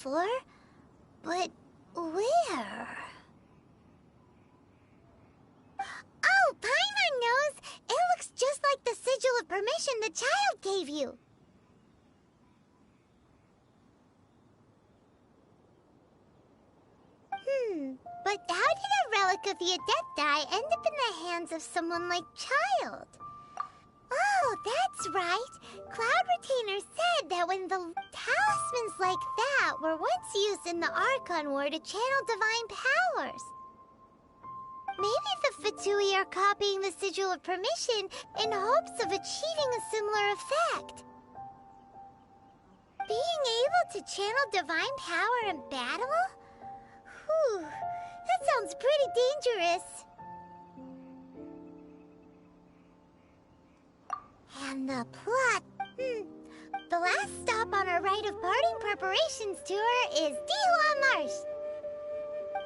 before, but where? Oh, Paimon knows! It looks just like the sigil of permission the child gave you. But how did a relic of the Adepti end up in the hands of someone like Child? Oh, that's right. Cloud Retainer said that when the talismans like that were once used in the Archon War to channel divine powers. Maybe the Fatui are copying the Sigil of Permission in hopes of achieving a similar effect. Being able to channel divine power in battle? Whew, that sounds pretty dangerous. And the plot, the last stop on our rite of parting preparations tour is Dihua Marsh.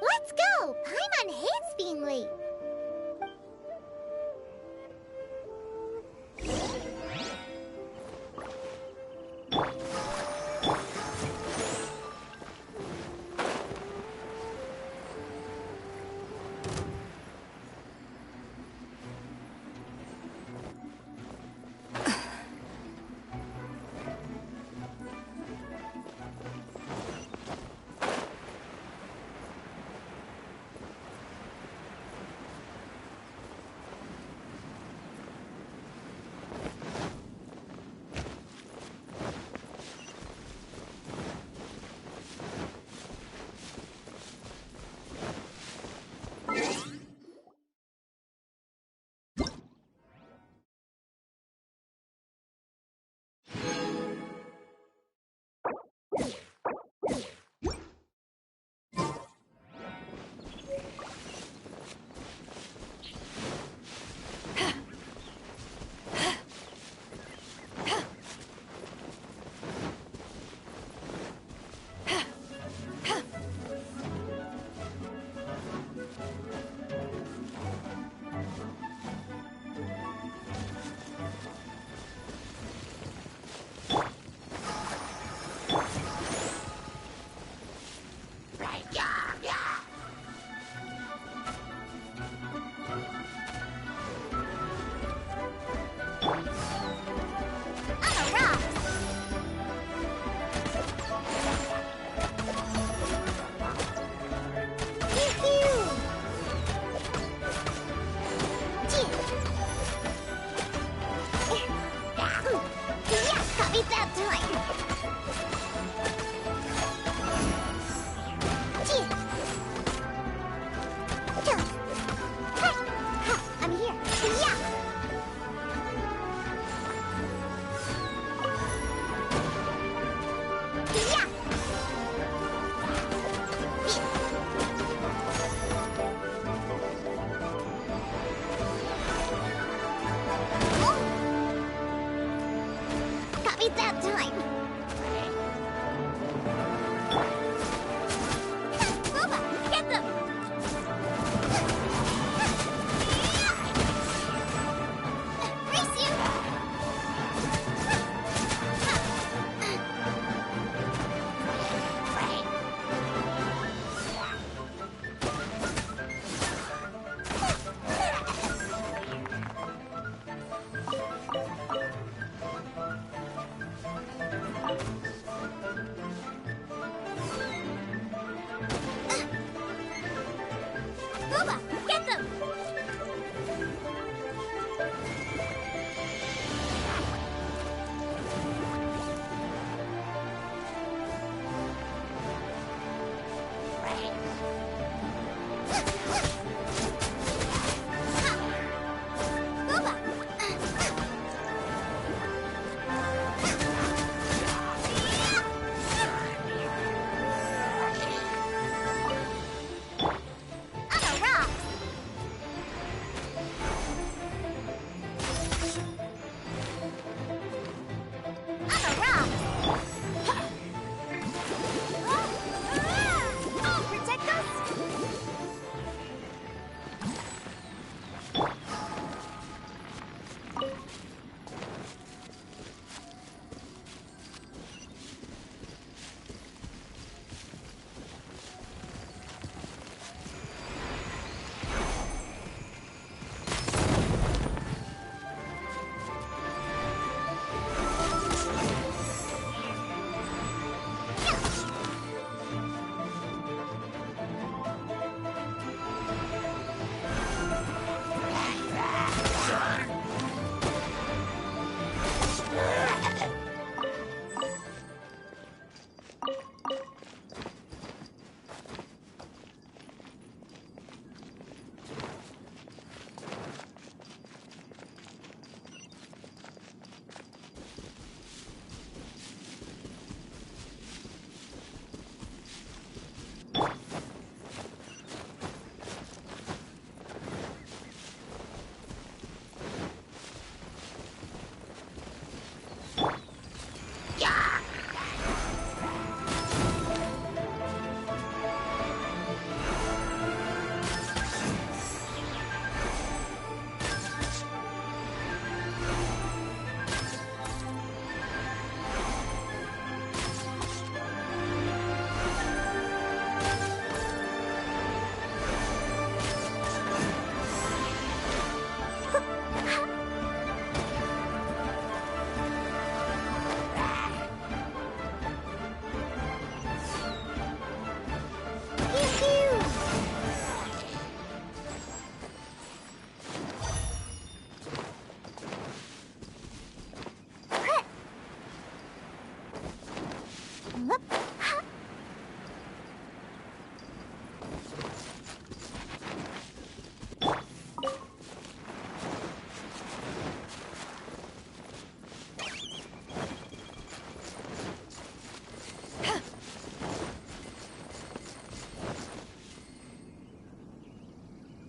Let's go! Paimon hates being late.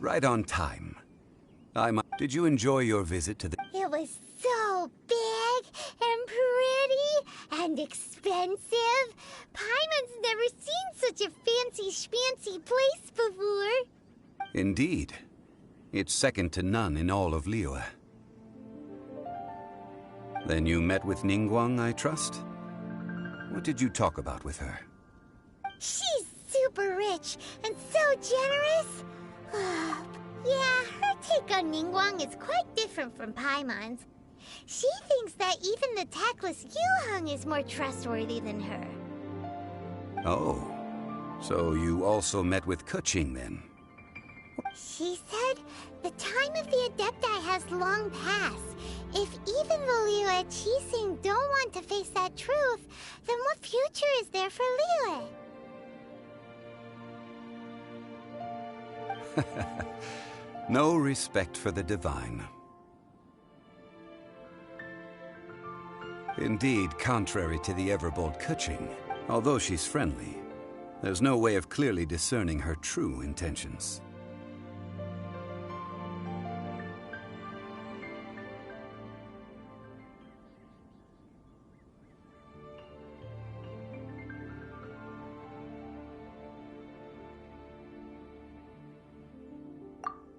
Right on time. Did you enjoy your visit to the... It was so big and pretty and expensive. Paimon's never seen such a fancy schmancy place before. Indeed. It's second to none in all of Liyue. Then you met with Ningguang, I trust? What did you talk about with her? She's super rich and so generous. Yeah, her take on Ningguang is quite different from Paimon's. She thinks that even the tactless Yuheng is more trustworthy than her. Oh, so you also met with Keqing then? She said the time of the Adepti has long passed. If even the Liyue Qixing don't want to face that truth, then what future is there for Liyue? No respect for the divine. Indeed, contrary to the ever-bold Keqing, although she's friendly, there's no way of clearly discerning her true intentions.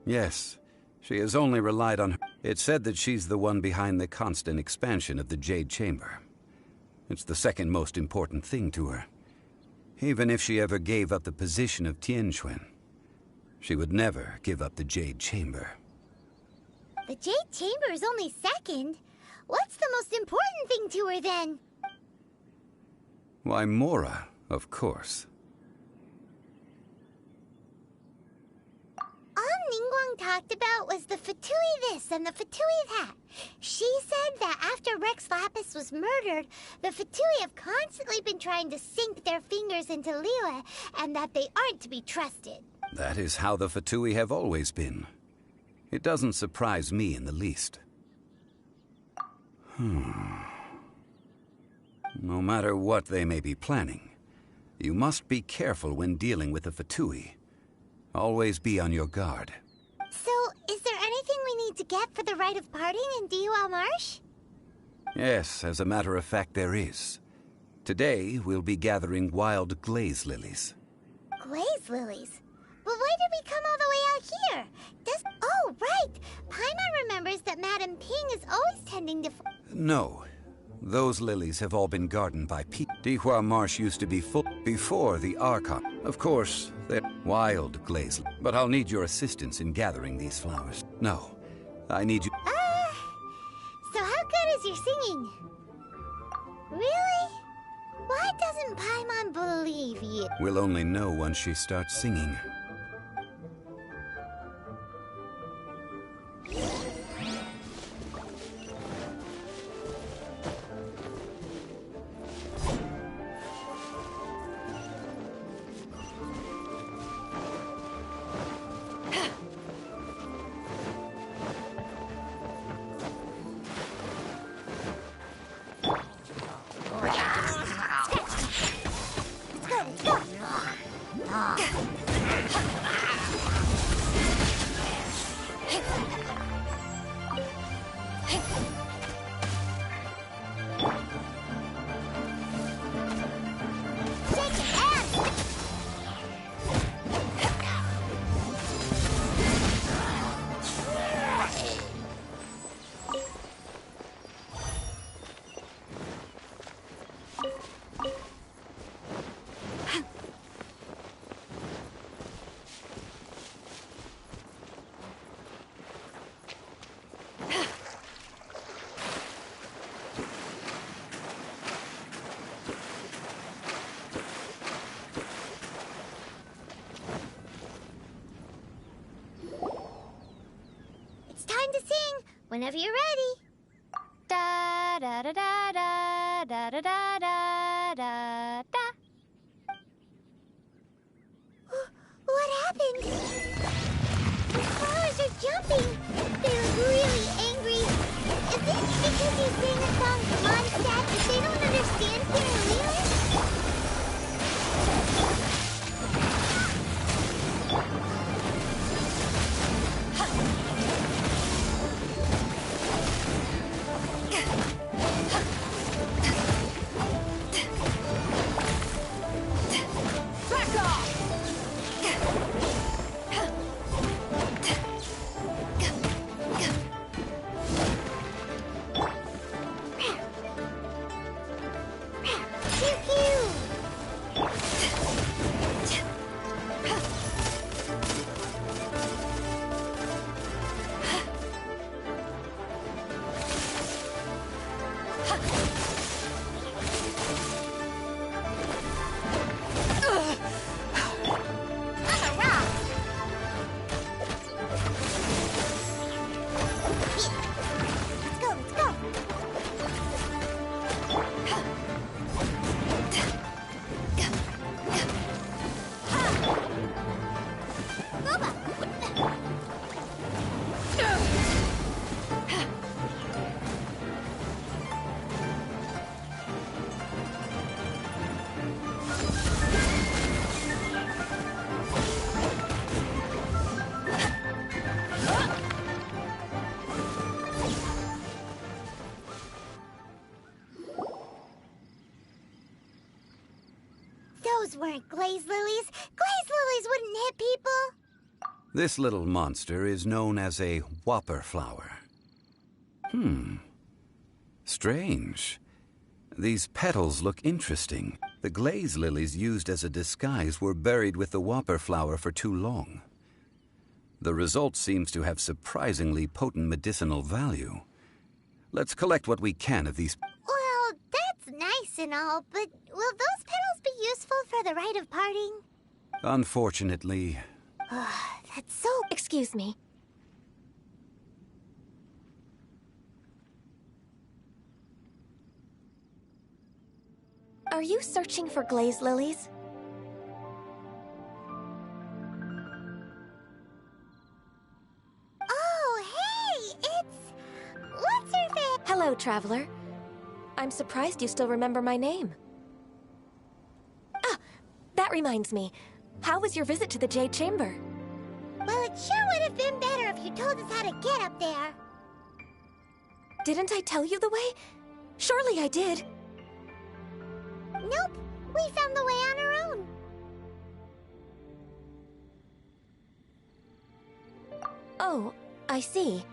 Yes, she has only relied on her. It's said that she's the one behind the constant expansion of the Jade Chamber. It's the second most important thing to her. Even if she ever gave up the position of Tianquan, she would never give up the Jade Chamber. The Jade Chamber is only second. What's the most important thing to her then? Why, Mora, of course. All Ningguang talked about was the Fatui this and the Fatui that. She said that after Rex Lapis was murdered, the Fatui have constantly been trying to sink their fingers into Liyue, and that they aren't to be trusted. That is how the Fatui have always been. It doesn't surprise me in the least. No matter what they may be planning, you must be careful when dealing with the Fatui. Always be on your guard. So, is there anything we need to get for the rite of parting in Dihua Marsh? Yes, as a matter of fact, there is. Today, we'll be gathering wild glaze lilies. Glaze lilies? But why did we come all the way out here? Oh, right! Paimon remembers that Madame Ping is always tending to... No. Those lilies have all been gardened by people. Dihua Marsh used to be full before the Archon. Of course, they're wild glaze. But I'll need your assistance in gathering these flowers. No, I need you... So how good is your singing? Really? Why doesn't Paimon believe you? We'll only know once she starts singing. Whenever you're ready. Da da da da da da da da da da da. What happened? The flowers are jumping. They're really angry. Is it because you sang a song from Mondstadt that they don't understand Liyue? those weren't glaze lilies. Glaze lilies wouldn't hit people. This little monster is known as a whopper flower. Strange. These petals look interesting. The glaze lilies used as a disguise were buried with the whopper flower for too long. The result seems to have surprisingly potent medicinal value. Let's collect what we can of these. Well, that's nice and all, but will those petals be useful for the rite of parting? Unfortunately. That's so... Excuse me. Are you searching for glaze lilies? Oh, hey! It's... What's her name? Hello, traveler. I'm surprised you still remember my name. Ah, that reminds me. How was your visit to the Jade Chamber? Well, it sure would have been better if you told us how to get up there. Didn't I tell you the way? Surely I did. Nope, we found the way on our own. Oh, I see.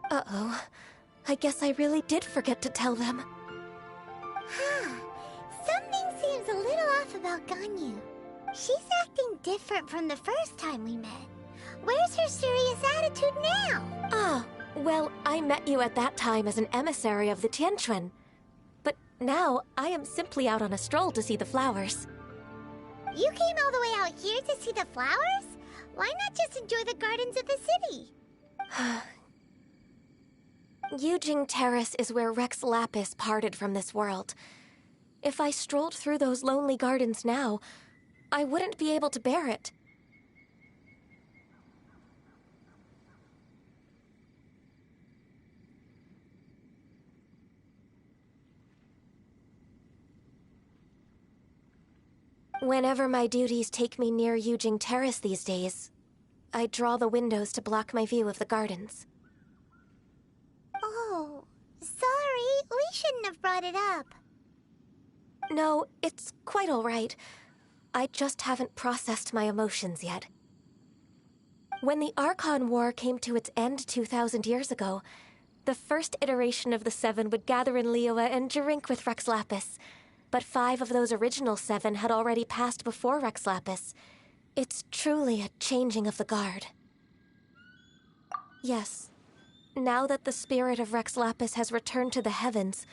Uh-oh. I guess I really did forget to tell them. Something seems a little off about Ganyu. She's acting different from the first time we met. Where's her serious attitude now? Ah, well, I met you at that time as an emissary of the Tianquan. But now, I am simply out on a stroll to see the flowers. You came all the way out here to see the flowers? Why not just enjoy the gardens of the city? Yujing Terrace is where Rex Lapis parted from this world. If I strolled through those lonely gardens now, I wouldn't be able to bear it. Whenever my duties take me near Yujing Terrace these days, I draw the windows to block my view of the gardens. Oh, sorry. We shouldn't have brought it up. No, it's quite all right. I just haven't processed my emotions yet. When the Archon War came to its end 2,000 years ago, the first iteration of the Seven would gather in Liyue and drink with Rex Lapis. But 5 of those original 7 had already passed before Rex Lapis. It's truly a changing of the guard. Yes, now that the spirit of Rex Lapis has returned to the heavens,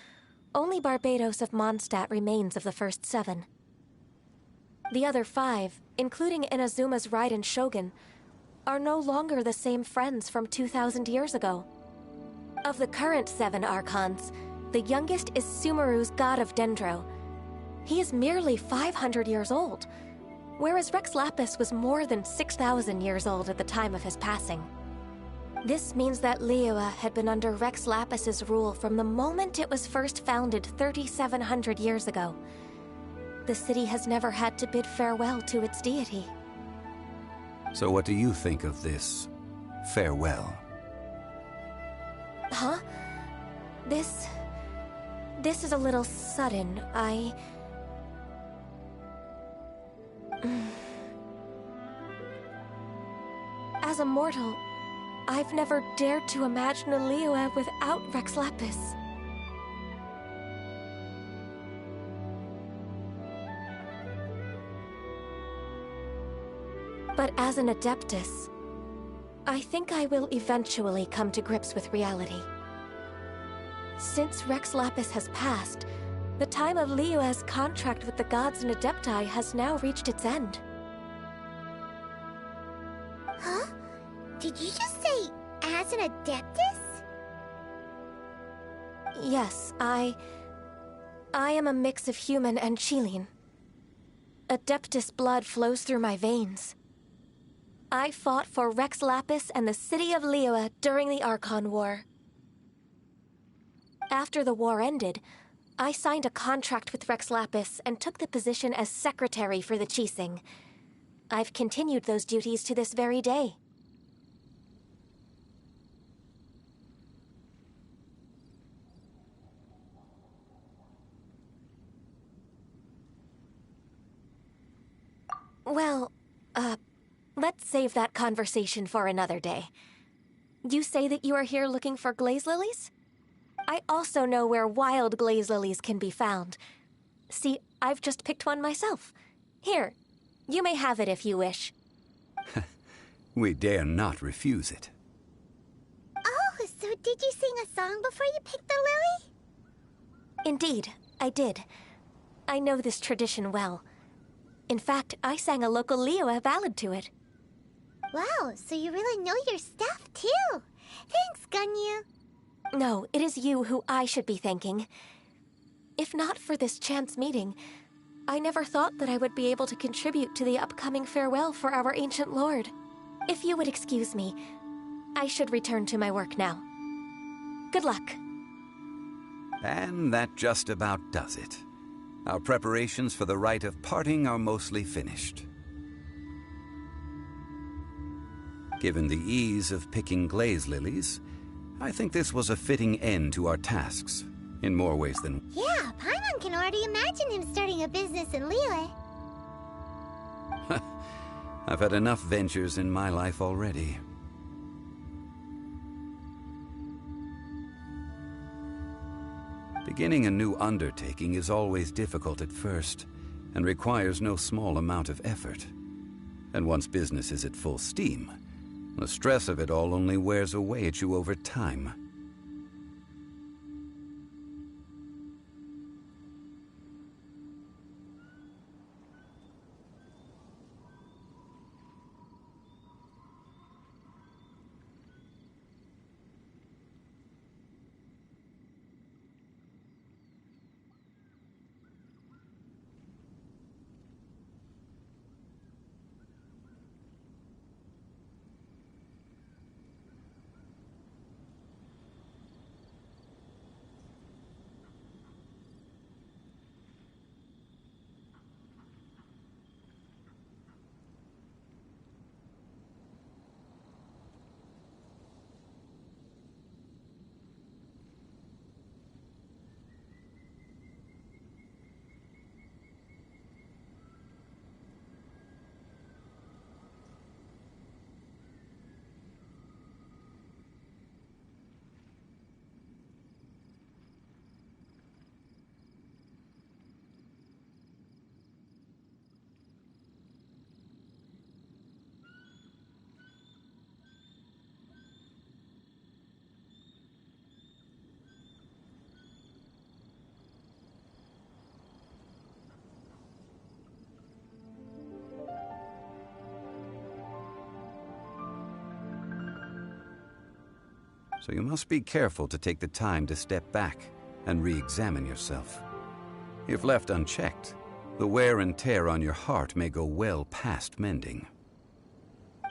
only Barbados of Mondstadt remains of the first 7. The other 5, including Inazuma's Raiden Shogun, are no longer the same friends from 2,000 years ago. Of the current 7 Archons, the youngest is Sumeru's god of Dendro. He is merely 500 years old, whereas Rex Lapis was more than 6,000 years old at the time of his passing. This means that Liyue had been under Rex Lapis's rule from the moment it was first founded 3,700 years ago. The city has never had to bid farewell to its deity. So what do you think of this farewell? Huh? This is a little sudden. As a mortal, I've never dared to imagine a Liyue without Rex Lapis. But as an Adeptus, I think I will eventually come to grips with reality. Since Rex Lapis has passed, the time of Liyue's contract with the gods and Adepti has now reached its end. Huh? Did you just say, as an Adeptus? Yes, I am a mix of human and Qilin. Adeptus blood flows through my veins. I fought for Rex Lapis and the city of Liyue during the Archon War. After the war ended, I signed a contract with Rex Lapis and took the position as secretary for the Qixing. I've continued those duties to this very day. Well, let's save that conversation for another day. You say that you are here looking for glaze lilies? I also know where wild glaze lilies can be found. See, I've just picked one myself. Here, you may have it if you wish. We dare not refuse it. Oh, so did you sing a song before you picked the lily? Indeed, I did. I know this tradition well. In fact, I sang a local Liyue ballad to it. Wow, so you really know your stuff, too. Thanks, Gunyu. No, it is you who I should be thanking. If not for this chance meeting, I never thought that I would be able to contribute to the upcoming farewell for our ancient lord. If you would excuse me, I should return to my work now. Good luck. And that just about does it. Our preparations for the rite of parting are mostly finished. Given the ease of picking glaze lilies, I think this was a fitting end to our tasks, in more ways than... Yeah, Paimon can already imagine him starting a business in Liyue. I've had enough ventures in my life already. Beginning a new undertaking is always difficult at first, and requires no small amount of effort. And once business is at full steam, the stress of it all only wears away at you over time. So you must be careful to take the time to step back and re-examine yourself. If left unchecked, the wear and tear on your heart may go well past mending.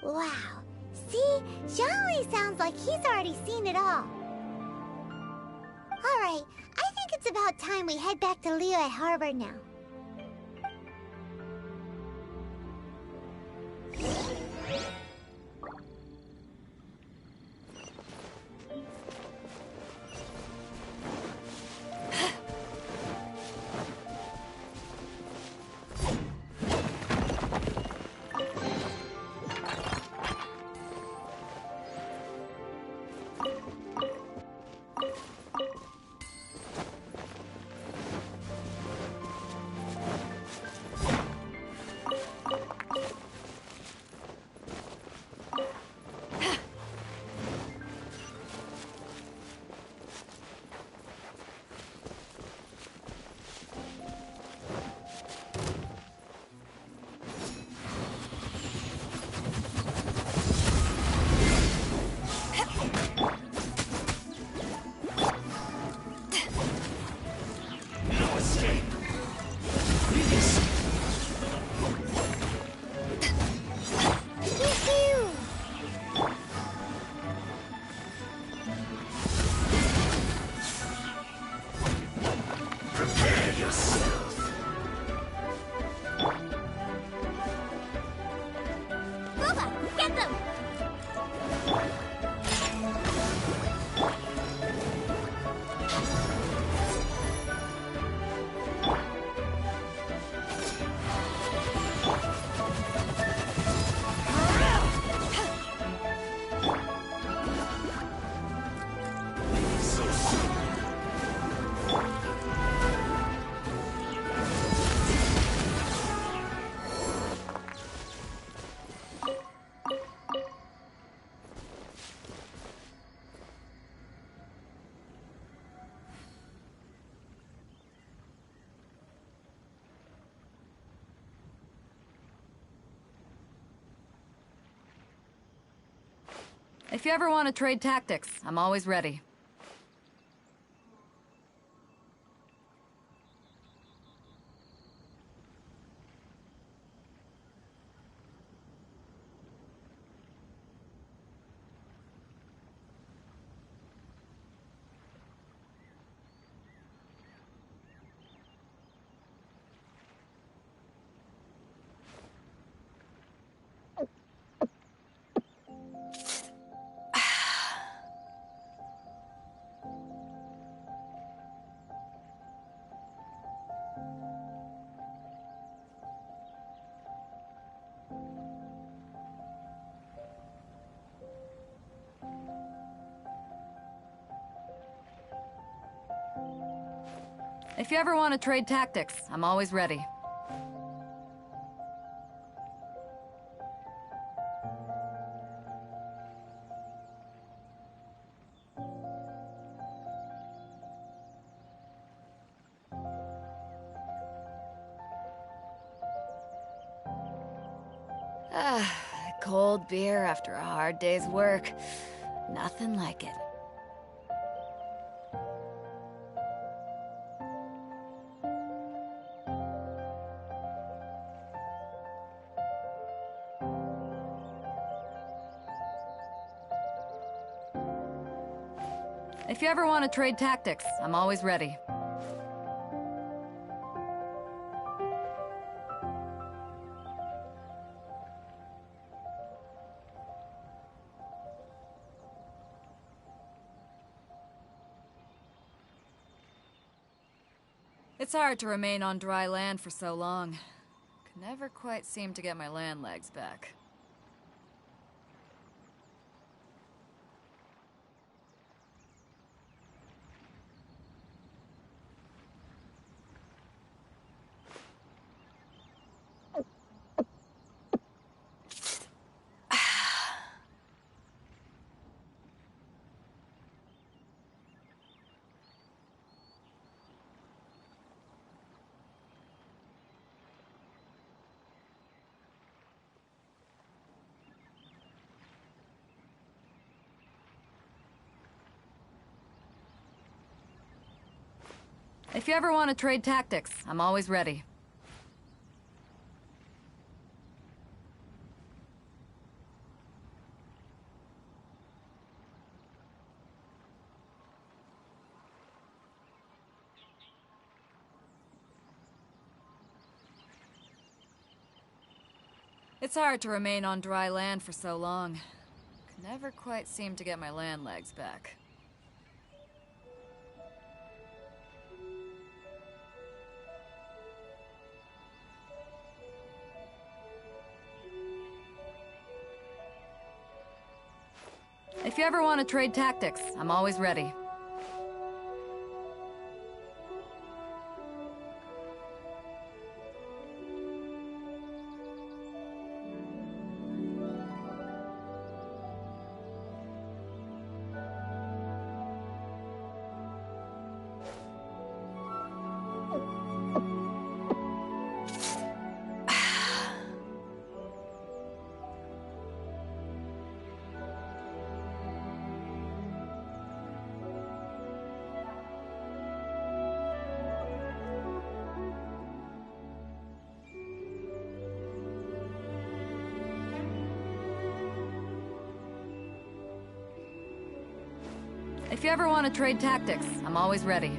Wow. See? Zhongli sounds like he's already seen it all. Alright, I think it's about time we head back to Liyue Harbor now. If you ever want to trade tactics, I'm always ready. If you ever want to trade tactics, I'm always ready. Cold beer after a hard day's work. Nothing like it. If you ever want to trade tactics, I'm always ready. It's hard to remain on dry land for so long. Could never quite seem to get my land legs back. If you ever want to trade tactics, I'm always ready. It's hard to remain on dry land for so long. Could never quite seem to get my land legs back. If you ever want to trade tactics, I'm always ready. If you ever want to trade tactics, I'm always ready.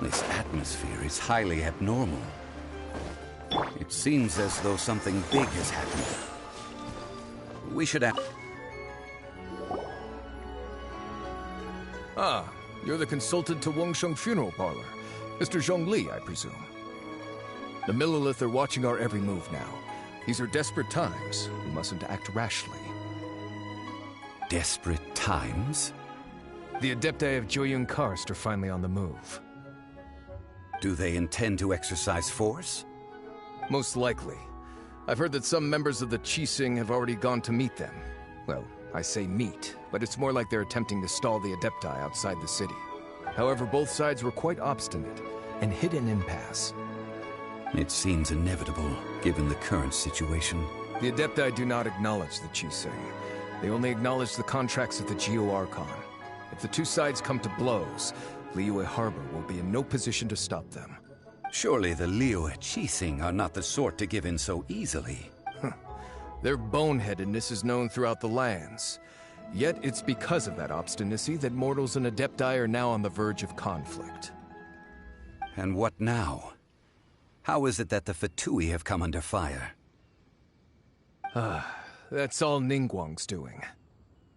This atmosphere is highly abnormal. It seems as though something big has happened. We should have... Ah, you're the consultant to Wangsheng Funeral Parlor. Mr. Zhongli, I presume. The Millilith are watching our every move now. These are desperate times. We mustn't act rashly. Desperate times? The Adepti of Joyun Karst are finally on the move. Do they intend to exercise force? Most likely. I've heard that some members of the Qixing have already gone to meet them. Well, I say meet, but it's more like they're attempting to stall the Adepti outside the city. However, both sides were quite obstinate and hit an impasse. It seems inevitable, given the current situation. The Adepti do not acknowledge the Qixing. They only acknowledge the contracts of the Geo-Archon. If the two sides come to blows, Liyue Harbor will be in no position to stop them. Surely the Liyue Qixing are not the sort to give in so easily. Their boneheadedness is known throughout the lands. Yet it's because of that obstinacy that mortals and Adepti are now on the verge of conflict. And what now? How is it that the Fatui have come under fire? That's all Ningguang's doing.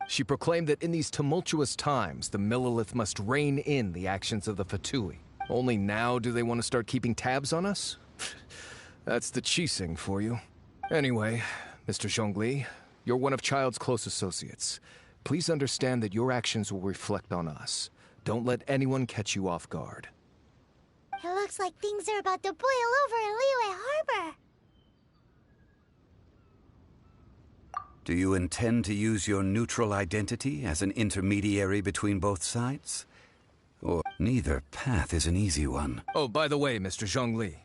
She proclaimed that in these tumultuous times, the Millilith must rein in the actions of the Fatui. Only now do they want to start keeping tabs on us? That's the Qixing for you. Anyway, Mr. Zhongli, you're one of Child's close associates. Please understand that your actions will reflect on us. Don't let anyone catch you off guard. It looks like things are about to boil over in Liyue Harbor. Do you intend to use your neutral identity as an intermediary between both sides? Or neither path is an easy one. Oh, by the way, Mr. Zhongli,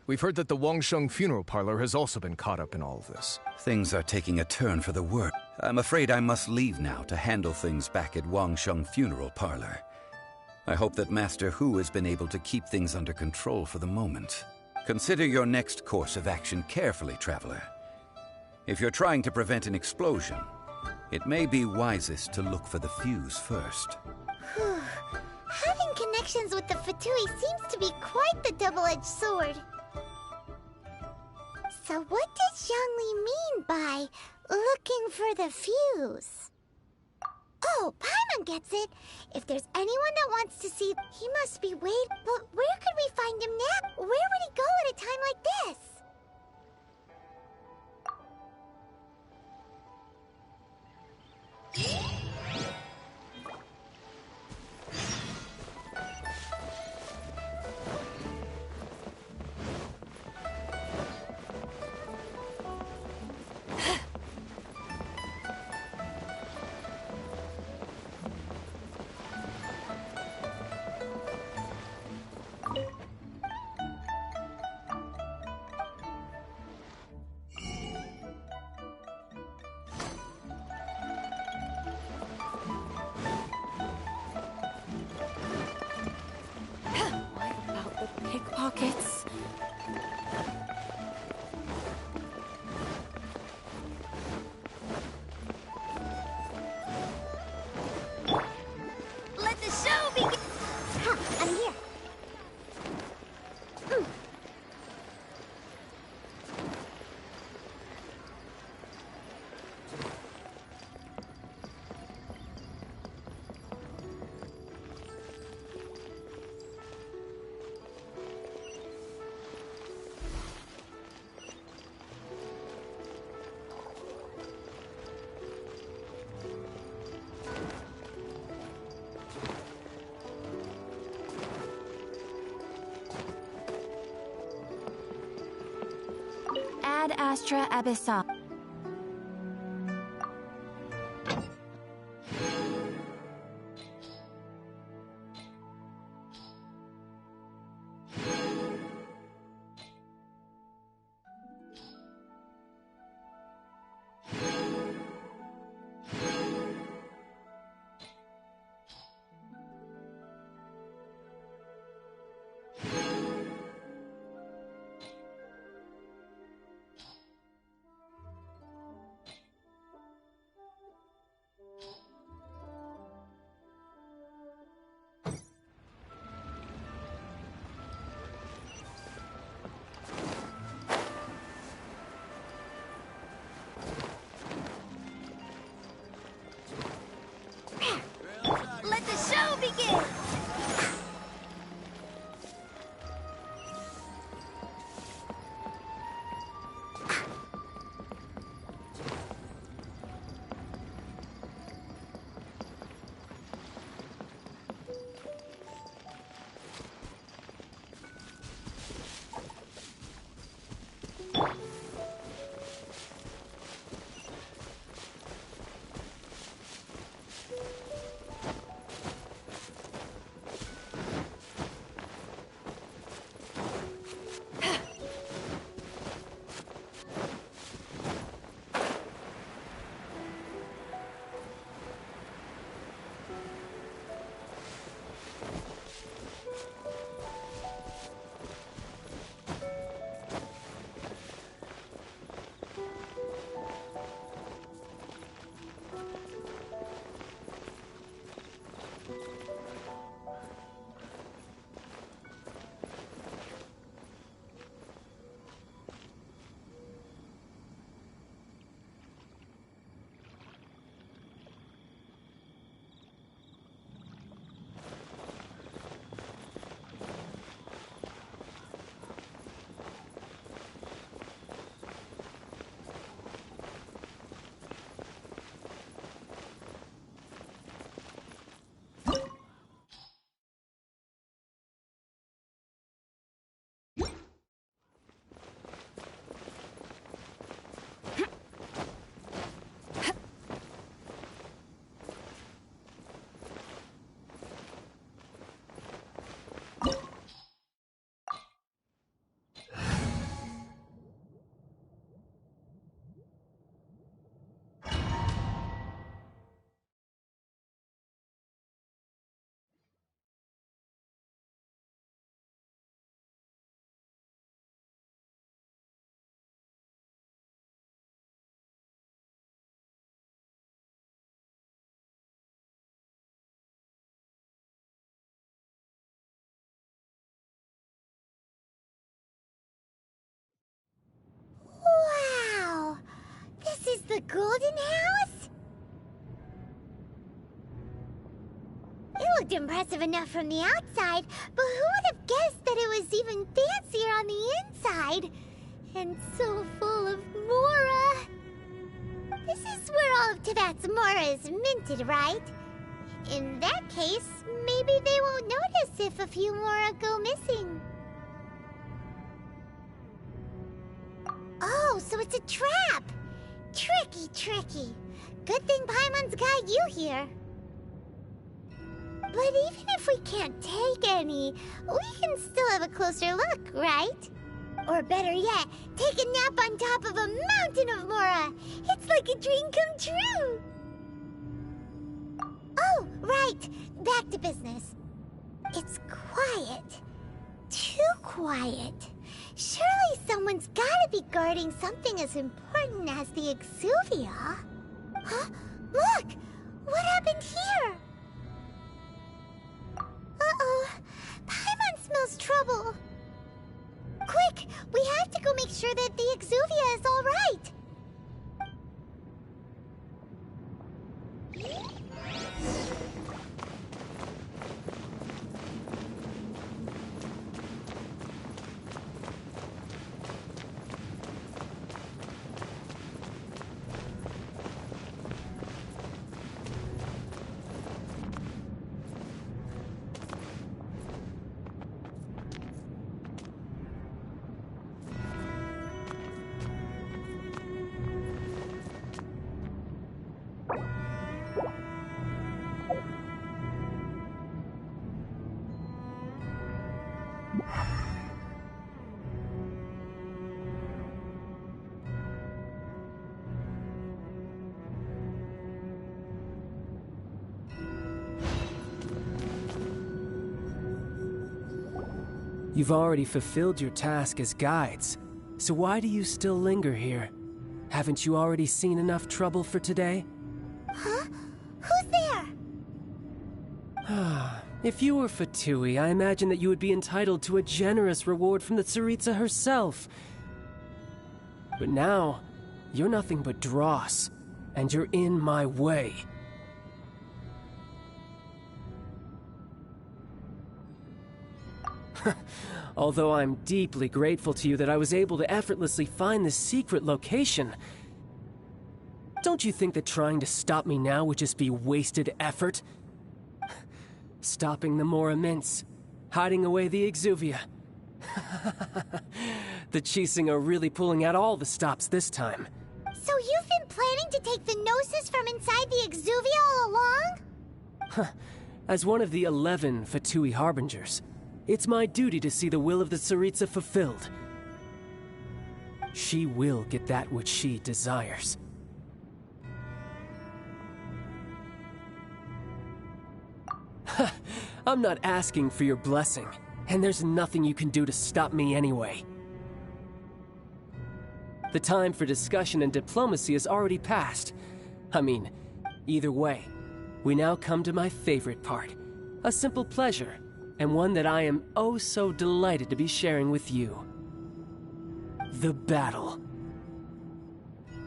we've heard that the Wangsheng Funeral Parlor has also been caught up in all of this. Things are taking a turn for the worse. I'm afraid I must leave now to handle things back at Wangsheng Funeral Parlor. I hope that Master Hu has been able to keep things under control for the moment. Consider your next course of action carefully, Traveler. If you're trying to prevent an explosion, it may be wisest to look for the fuse first. Having connections with the Fatui seems to be quite the double-edged sword. So what does Zhongli mean by looking for the fuse? Oh, Paimon gets it. If there's anyone that wants to see, he must be waiting. But where could we find him now? Where would he go at a time like this? Pickpockets. Let the show begin! Huh, I'm here. Ad Astra Abyssal. golden house? It looked impressive enough from the outside, but who would have guessed that it was even fancier on the inside? And so full of Mora. This is where all of Teyvat's Mora is minted, right? In that case, maybe they won't notice if a few Mora go missing. Oh, so it's a trap! Tricky, tricky. Good thing Paimon's got you here. But even if we can't take any, we can still have a closer look, right? Or better yet, take a nap on top of a mountain of Mora. It's like a dream come true. Oh, right. Back to business. It's quiet. Too quiet. Surely someone's gotta be guarding something as important as the Exuvia. Huh? Look! What happened here? Uh-oh. Paimon smells trouble. Quick! We have to go make sure that the Exuvia is all right. You've already fulfilled your task as guides, so why do you still linger here? Haven't you already seen enough trouble for today? Huh? Who's there? If you were Fatui, I imagine that you would be entitled to a generous reward from the Tsaritsa herself. But now, you're nothing but dross, and you're in my way. Although I'm deeply grateful to you that I was able to effortlessly find this secret location, don't you think that trying to stop me now would just be wasted effort? Stopping the Mora Mints, hiding away the Exuvia. The Chising are really pulling out all the stops this time. So you've been planning to take the Gnosis from inside the Exuvia all along? As one of the 11 Fatui Harbingers, it's my duty to see the will of the Tsaritsa fulfilled. She will get that which she desires. I'm not asking for your blessing, and there's nothing you can do to stop me anyway. The time for discussion and diplomacy has already passed. I mean, either way, we now come to my favorite part. A simple pleasure, and one that I am oh so delighted to be sharing with you. The battle.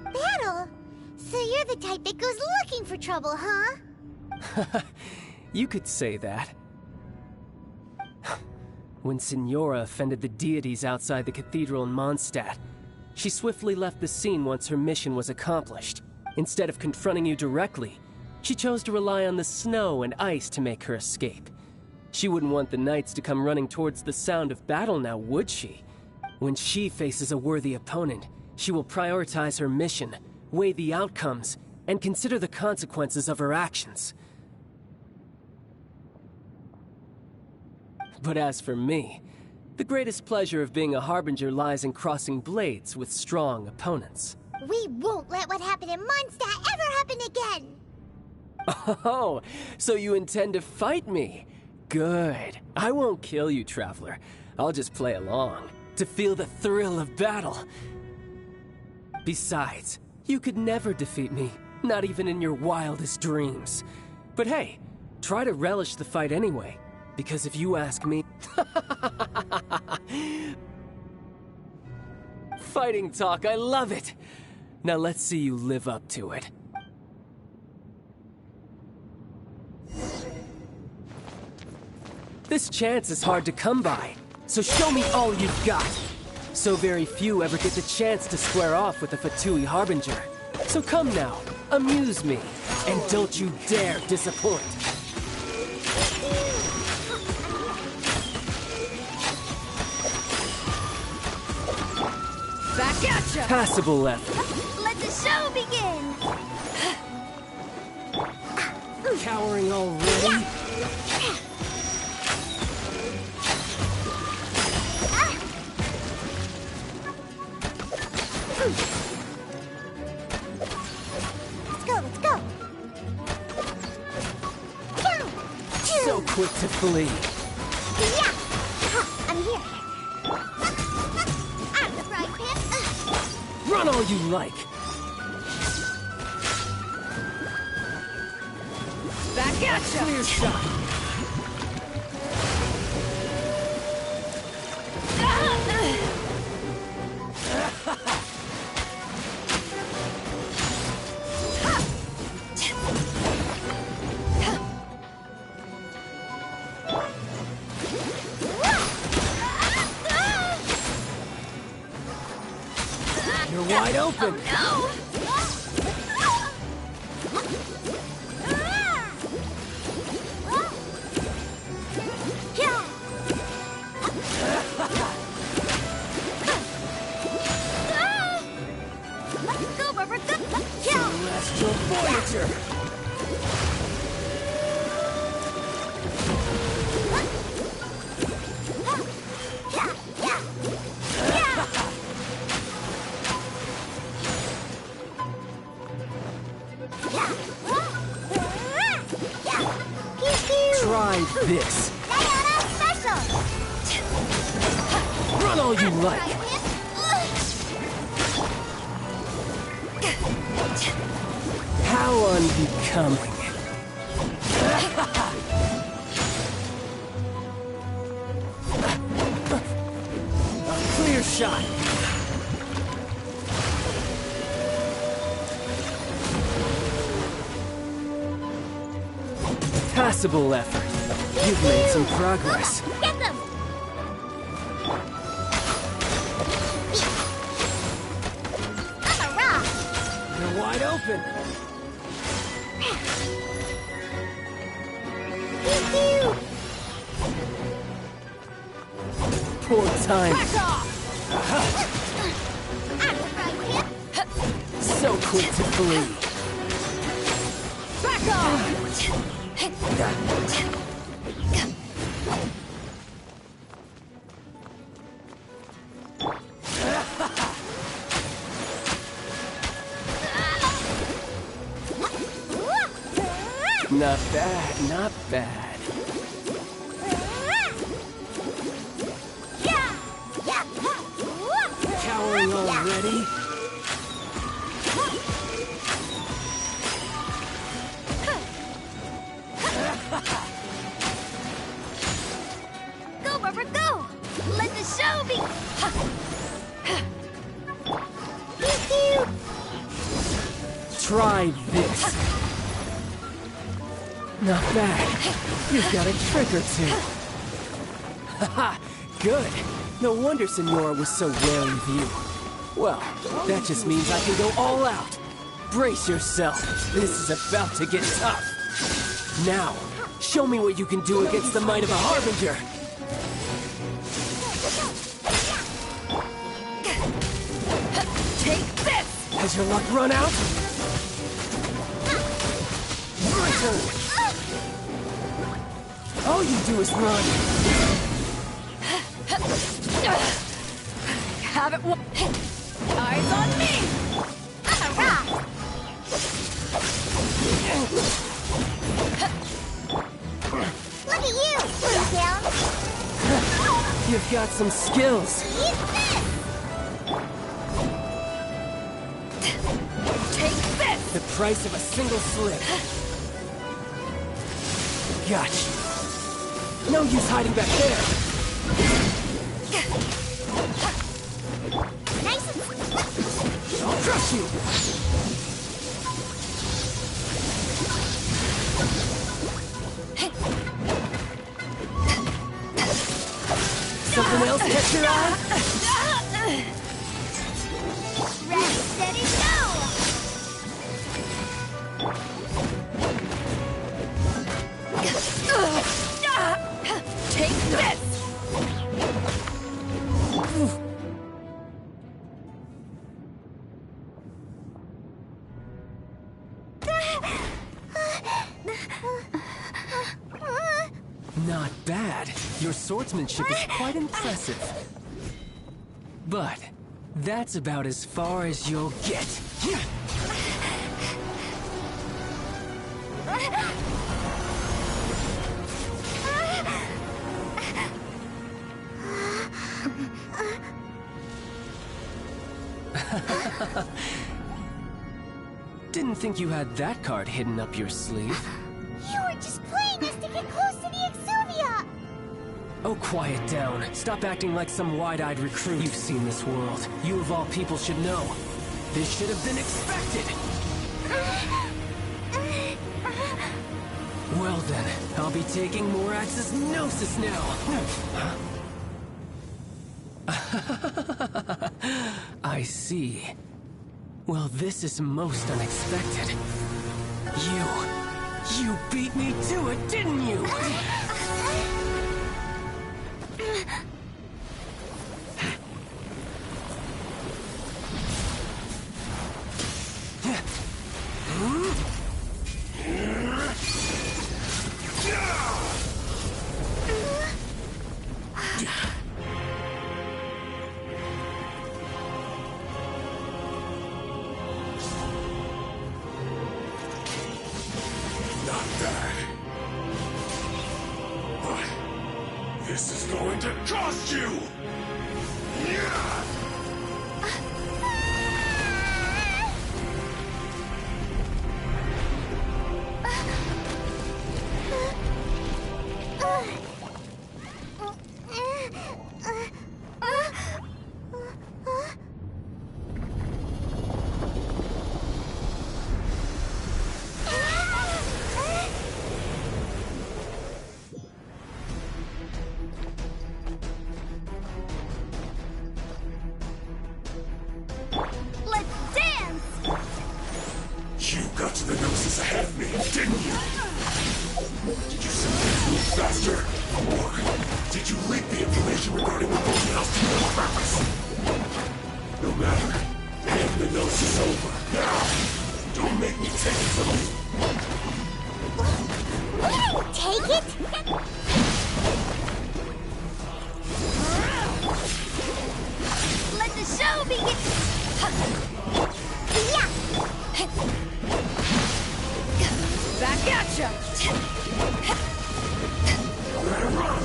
Battle? So you're the type that goes looking for trouble, huh? You could say that. When Signora offended the deities outside the cathedral in Mondstadt, she swiftly left the scene once her mission was accomplished. Instead of confronting you directly, she chose to rely on the snow and ice to make her escape. She wouldn't want the knights to come running towards the sound of battle now, would she? When she faces a worthy opponent, she will prioritize her mission, weigh the outcomes, and consider the consequences of her actions. But as for me, the greatest pleasure of being a Harbinger lies in crossing blades with strong opponents. We won't let what happened in Mondstadt ever happen again! Oh, so you intend to fight me? Good. I won't kill you, Traveler. I'll just play along, to feel the thrill of battle. Besides, you could never defeat me, not even in your wildest dreams. But hey, try to relish the fight anyway, because if you ask me... Fighting talk, I love it! Now let's see you live up to it. This chance is hard to come by, so show me all you've got. So very few ever get the chance to square off with the Fatui Harbinger. So come now, amuse me, and don't you dare disappoint. Back at ya! Passable effort. Let the show begin! Cowering already? Let's go! So quick to flee. Yeah! I'm here. I'm the frying pan. Run all you like. Back at ya! Clear shot. You're wide open. No! Go, Rubber, go! Celestial Voyager. Try this. Run all you like. How unbecoming. A clear shot. Passable effort. You've made some progress. Get them! I'm a rock! You're wide open. Poor time. So quick to flee. Back off! Not bad, not bad. Cowering already? Go, Rubber, go! Let the show be... Try this. Not bad. You've got a trick or two. Haha, good. No wonder Senora was so wary of you. Well, that just means I can go all out. Brace yourself. This is about to get tough. Now, show me what you can do against the might of a Harbinger. Take this! Has your luck run out? My turn. All you do is run. Have it one. Eyes on me! I'm a rock! Look at you! Put down! You've got some skills. Use this! Take this! The price of a single slip. Gotcha. No use hiding back there. Nice and... I'll crush you. Something else catch your eye? Ready, steady, go! Take this! Not bad. Your swordsmanship is quite impressive. But that's about as far as you'll get. Didn't think you had that card hidden up your sleeve. You were just playing us to get close to the Exuvia! Oh, quiet down. Stop acting like some wide-eyed recruit. You've seen this world. You of all people should know. This should have been expected! Well then, I'll be taking Morax's Gnosis now! I see. Well, this is most unexpected. You beat me to it, didn't you? Not bad. But this is going to cost you! Yeah! Let's dance! You got to the Gnosis ahead of me, didn't you? Did you simply move faster? Or did you leak the information regarding the Broken House to your purpose? No matter. And the Gnosis is over. Now, don't make me take it from you. Take it? Let the show begin! Yeah! Back at ya! Better run!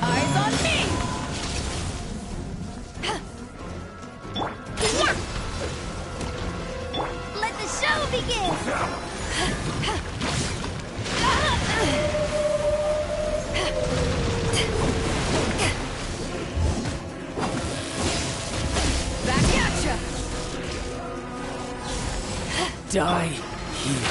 Eyes on me! Let the show begin! Back at ya! Die here.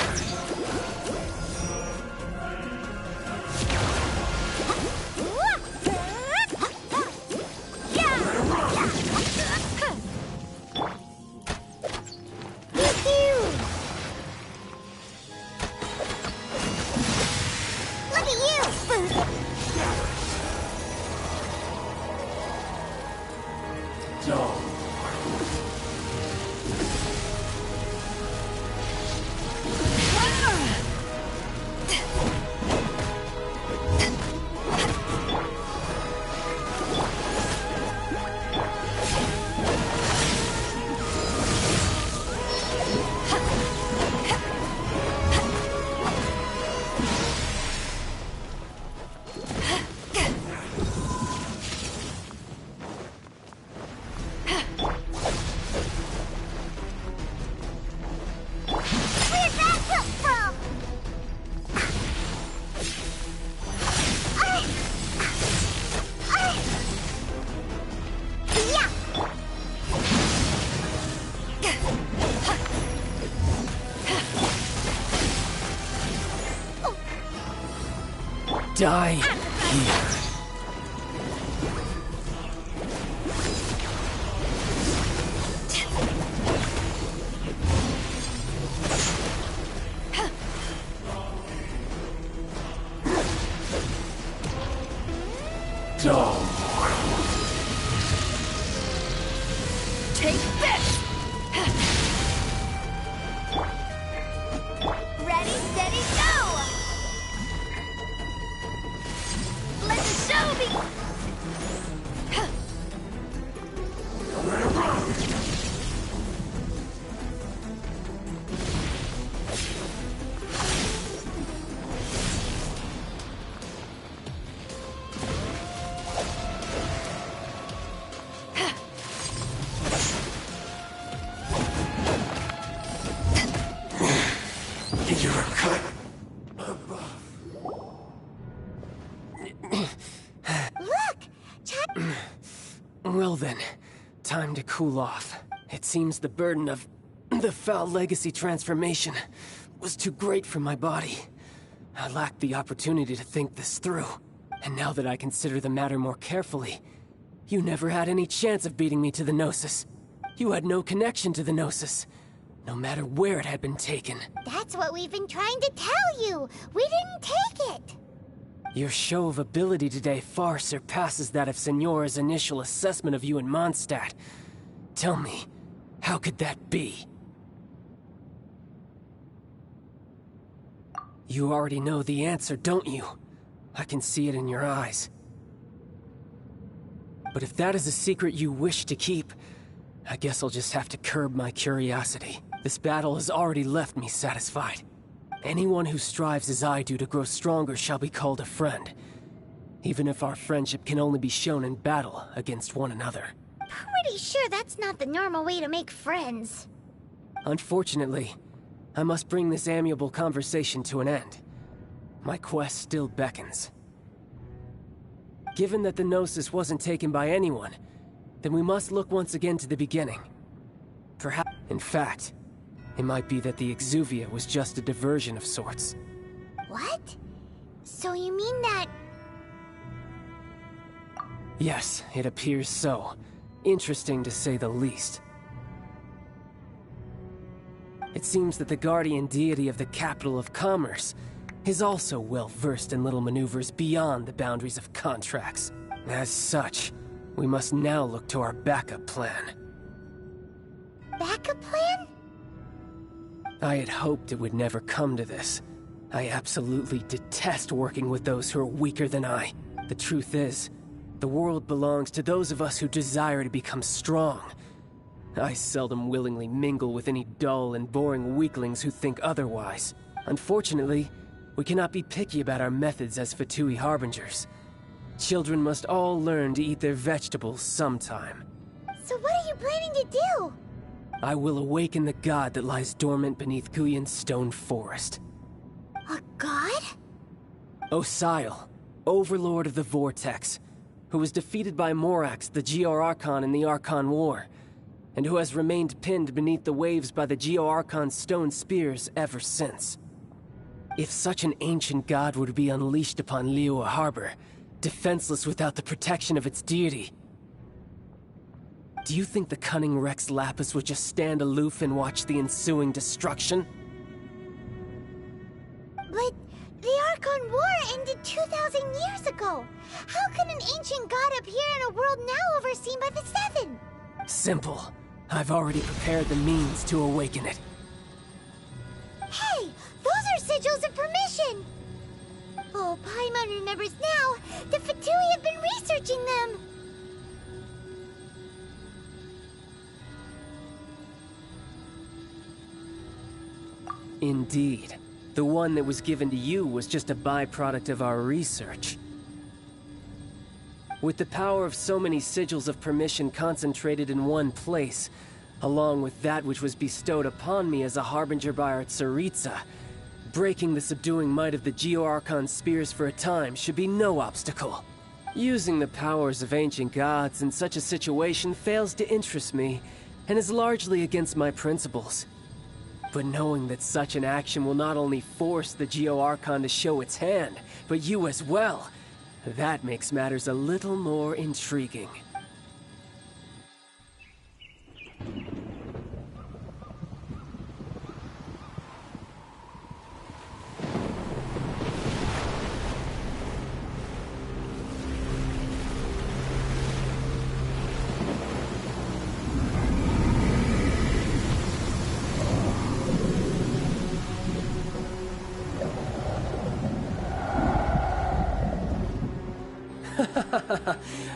Look at you! No. Die here. Take this! Ready, steady, go! Let the show be... You're a cut. Look! Well then, time to cool off. It seems the burden of the foul legacy transformation was too great for my body. I lacked the opportunity to think this through. And now that I consider the matter more carefully, you never had any chance of beating me to the Gnosis. You had no connection to the Gnosis, no matter where it had been taken. That's what we've been trying to tell you! We didn't take it! Your show of ability today far surpasses that of Signora's initial assessment of you in Mondstadt. Tell me, how could that be? You already know the answer, don't you? I can see it in your eyes. But if that is a secret you wish to keep, I guess I'll just have to curb my curiosity. This battle has already left me satisfied. Anyone who strives as I do to grow stronger shall be called a friend, even if our friendship can only be shown in battle against one another. Pretty sure that's not the normal way to make friends. Unfortunately, I must bring this amiable conversation to an end. My quest still beckons. Given that the Gnosis wasn't taken by anyone, then we must look once again to the beginning. Perhaps, in fact, it might be that the Exuvia was just a diversion of sorts. What? So you mean that... Yes, it appears so. Interesting to say the least. It seems that the guardian deity of the capital of commerce is also well versed in little maneuvers beyond the boundaries of contracts. As such, we must now look to our backup plan. Backup plan? I had hoped it would never come to this. I absolutely detest working with those who are weaker than I. The truth is, the world belongs to those of us who desire to become strong. I seldom willingly mingle with any dull and boring weaklings who think otherwise. Unfortunately, we cannot be picky about our methods as Fatui Harbingers. Children must all learn to eat their vegetables sometime. So what are you planning to do? I will awaken the god that lies dormant beneath Guyon's stone forest. A god? Osial, overlord of the Vortex, who was defeated by Morax, the Geo-Archon in the Archon War, and who has remained pinned beneath the waves by the Geo-Archon's stone spears ever since. If such an ancient god were to be unleashed upon Liyue Harbor, defenseless without the protection of its deity, do you think the cunning Rex Lapis would just stand aloof and watch the ensuing destruction? But the Archon War ended 2,000 years ago. How can an ancient god appear in a world now overseen by the Seven? Simple. I've already prepared the means to awaken it. Hey, those are sigils of permission! Oh, Paimon remembers now. The Fatui have been researching them. Indeed. The one that was given to you was just a byproduct of our research. With the power of so many sigils of permission concentrated in one place, along with that which was bestowed upon me as a harbinger by our Tsaritsa, breaking the subduing might of the Geo-Archon spears for a time should be no obstacle. Using the powers of ancient gods in such a situation fails to interest me, and is largely against my principles. But knowing that such an action will not only force the Geo Archon to show its hand, but you as well, that makes matters a little more intriguing.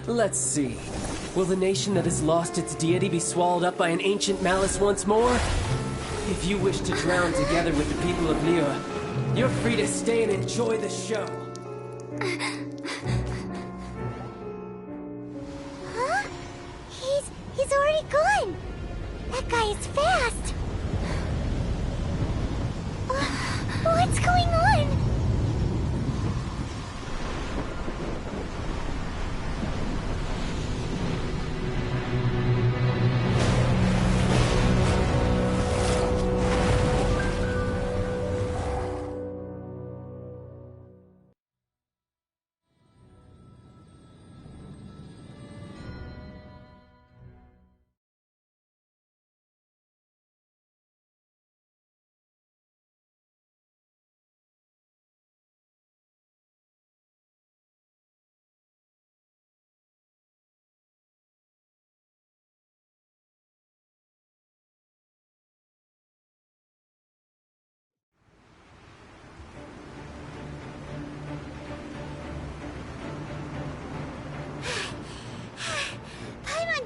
Let's see. Will the nation that has lost its deity be swallowed up by an ancient malice once more? If you wish to drown together with the people of Liyue, you're free to stay and enjoy the show. Huh? He's already gone. That guy is fast. What's going on?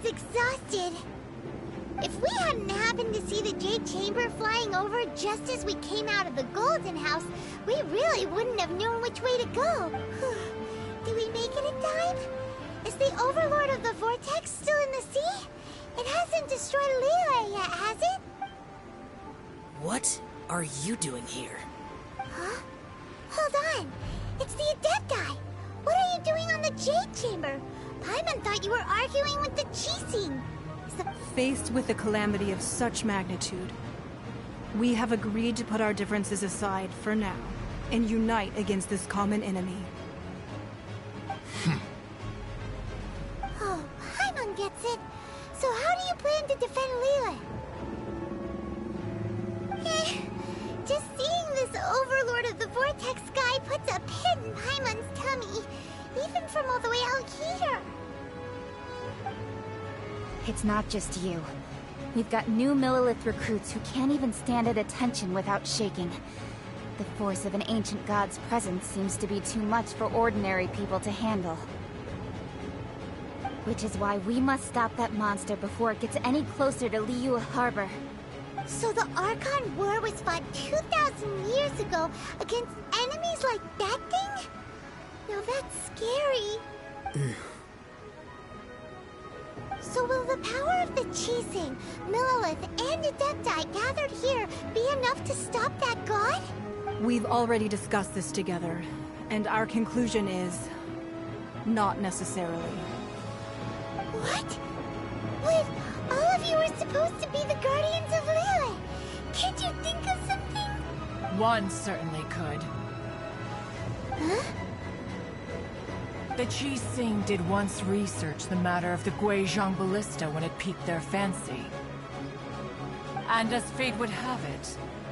Exhausted. If we hadn't happened to see the Jade Chamber flying over just as we came out of the Golden House, we really wouldn't have known which way to go. Did we make it in time? Is the Overlord of the Vortex still in the sea? It hasn't destroyed Liyue yet, has it? What are you doing here? Huh? Hold on. It's the Adepti. What are you doing on the Jade Chamber? Paimon thought you were arguing with the Chising. Faced with a calamity of such magnitude, we have agreed to put our differences aside for now and unite against this common enemy. Oh, Paimon gets it. So how do you plan to defend Liyue? Just seeing this Overlord of the Vortex guy puts a pit in Paimon's tummy, even from all the way out here. It's not just you. We've got new Millelith recruits who can't even stand at attention without shaking. The force of an ancient god's presence seems to be too much for ordinary people to handle. Which is why we must stop that monster before it gets any closer to Liyue Harbor. So the Archon War was fought 2,000 years ago against enemies like that thing? Now that's scary. So will the power of the Chising, Millelith, and Adepti gathered here be enough to stop that god? We've already discussed this together, and our conclusion is... not necessarily. What? Wait, all of you are supposed to be the Guardians of Liyue. Can't you think of something? One certainly could. Huh? The Chising did once research the matter of the Guizhong Ballista when it piqued their fancy. And as fate would have it,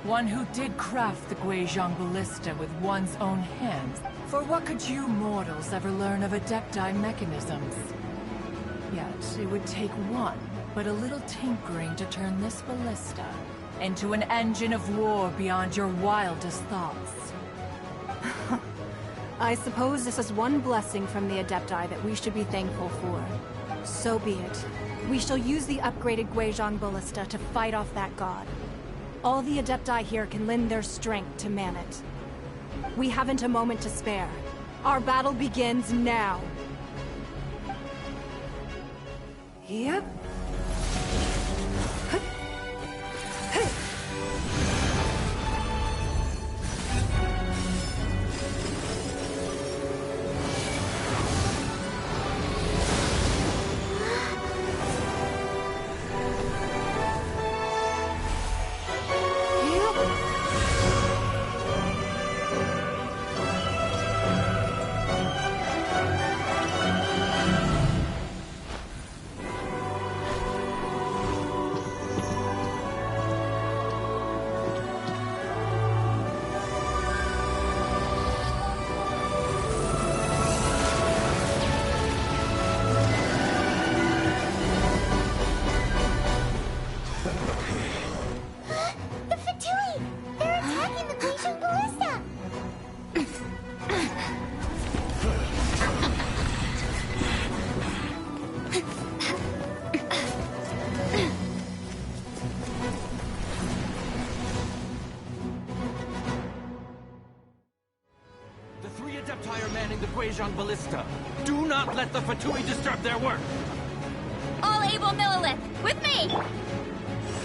one who did craft the Guizhong Ballista with one's own hands. For what could you mortals ever learn of Adepti mechanisms? Yet, it would take one, but a little tinkering to turn this ballista into an engine of war beyond your wildest thoughts. I suppose this is one blessing from the Adepti that we should be thankful for. So be it. We shall use the upgraded Guizhong Ballista to fight off that god. All the Adepti here can lend their strength to man it. We haven't a moment to spare. Our battle begins now. Yep. The 3 Adepti are manning the Guizhong Ballista. Do not let the Fatui disturb their work! All able Millilith, with me!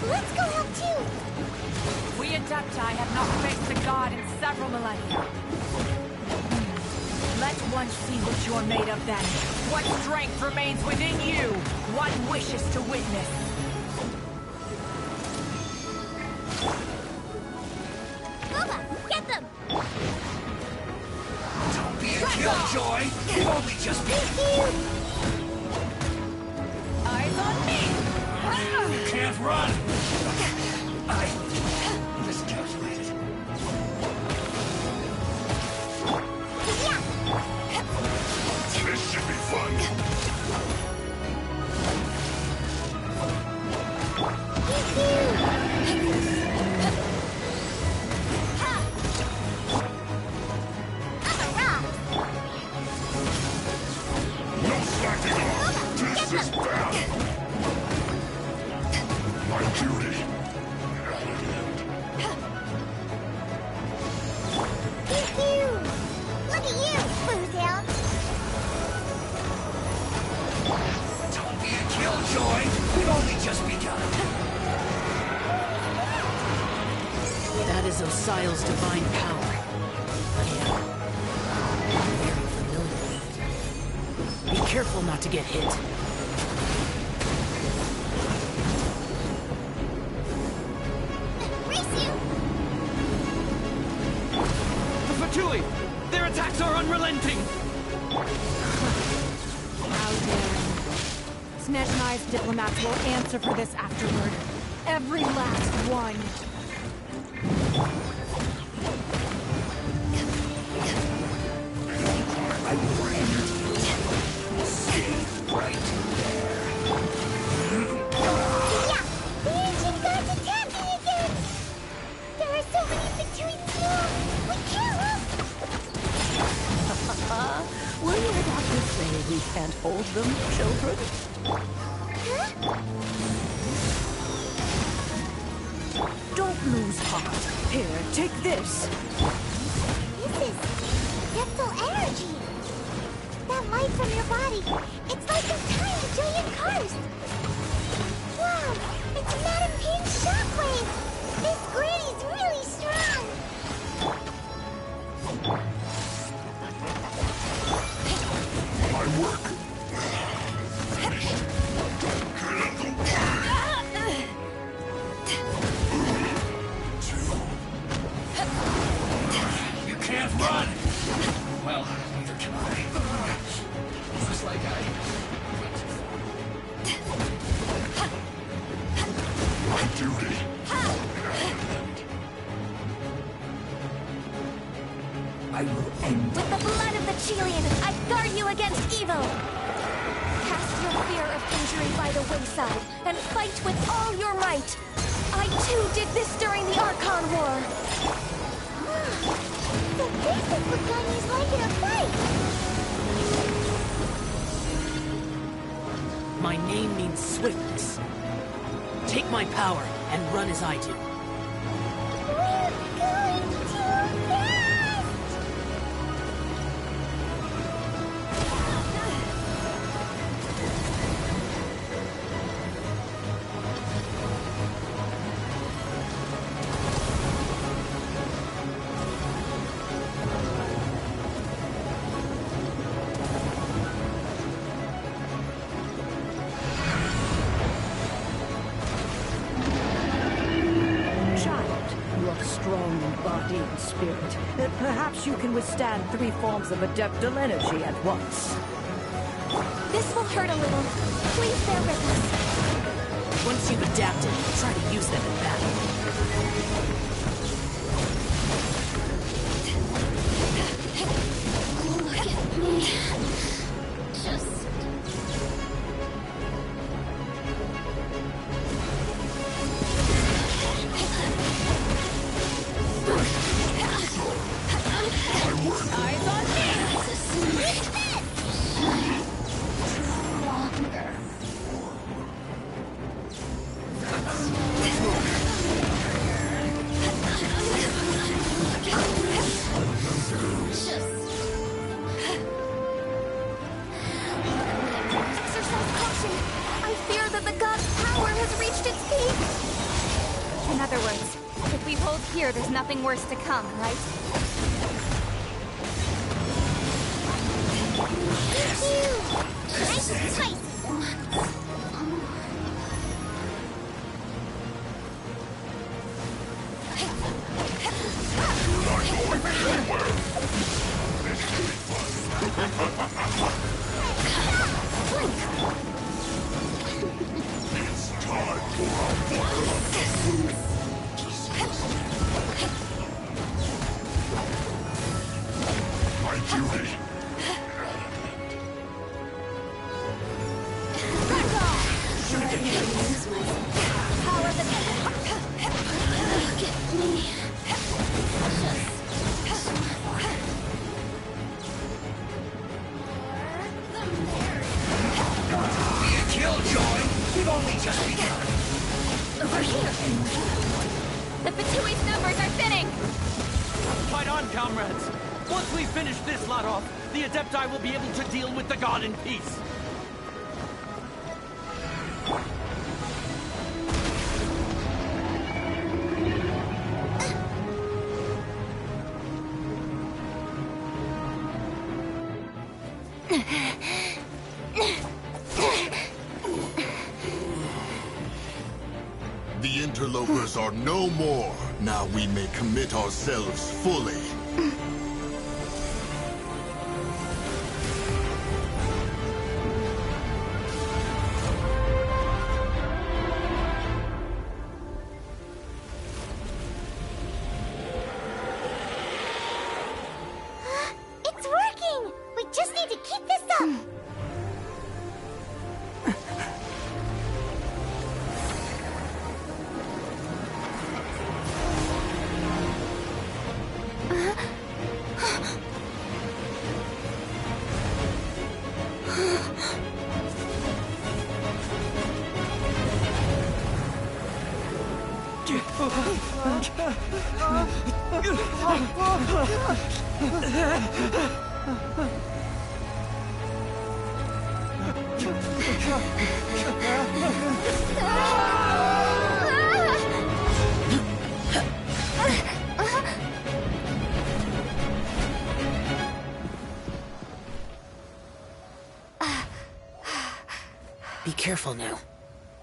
Let's go help too! We Adepti have not faced the god in several millennia. Let one see what you're made of then. What strength remains within you? One wishes to witness. Booba, get them! Don't be a killjoy! You've only just begun! Eyes on me! You can't run! I miscalculated. This should be fun. No slacking off! This is bad! My duty. Look at you, Foozhound! Don't be a killjoy! We've only just begun. That is Osial's divine power. I am very familiar with it. Be careful not to get hit. Race you! The Fatui! Their attacks are unrelenting! How daring. Snezhnai's diplomats will answer for this afterward. Every last one. Yeah! The ancient gods attack me again! There are so many between you! We can't lose! Were you about to say we can't hold them, children? Huh? Don't lose heart. Here, take this. This is Depthal energy! That light from your body, it's like it's tying a giant cars! Wow! It's Madam Pin's shockwave! This granny's really strong! My work. Finished. Get out the way! You can't run! Well, neither can I. Looks like I went too far. My duty. I will end. With the blood of the Chelian, I guard you against evil! Cast your fear of injury by the wayside, and fight with all your might! I too did this during the Archon War! So this is what Ganya's like in a fight! My name means swiftness. Take my power and run as I do. We're going too fast! Child, you are strong in body and spirit. Perhaps you can withstand 3 forms of Adeptal energy at once. This will hurt a little. Please bear with us. Once you've adapted, try to use them in battle. Look at me. Just... Eyes on me! here, there's nothing worse to come, right? Nice choice. It's time for a bucket of food. My duty. Power the Look at me. Killjoy! We've only just begun! Over here! The Fatui's numbers are thinning! Fight on, comrades! Once we finish this lot off, the Adepti will be able to deal with the god in peace. The interlopers are no more. Now we may commit ourselves fully. It's working! We just need to keep this up! Be careful now.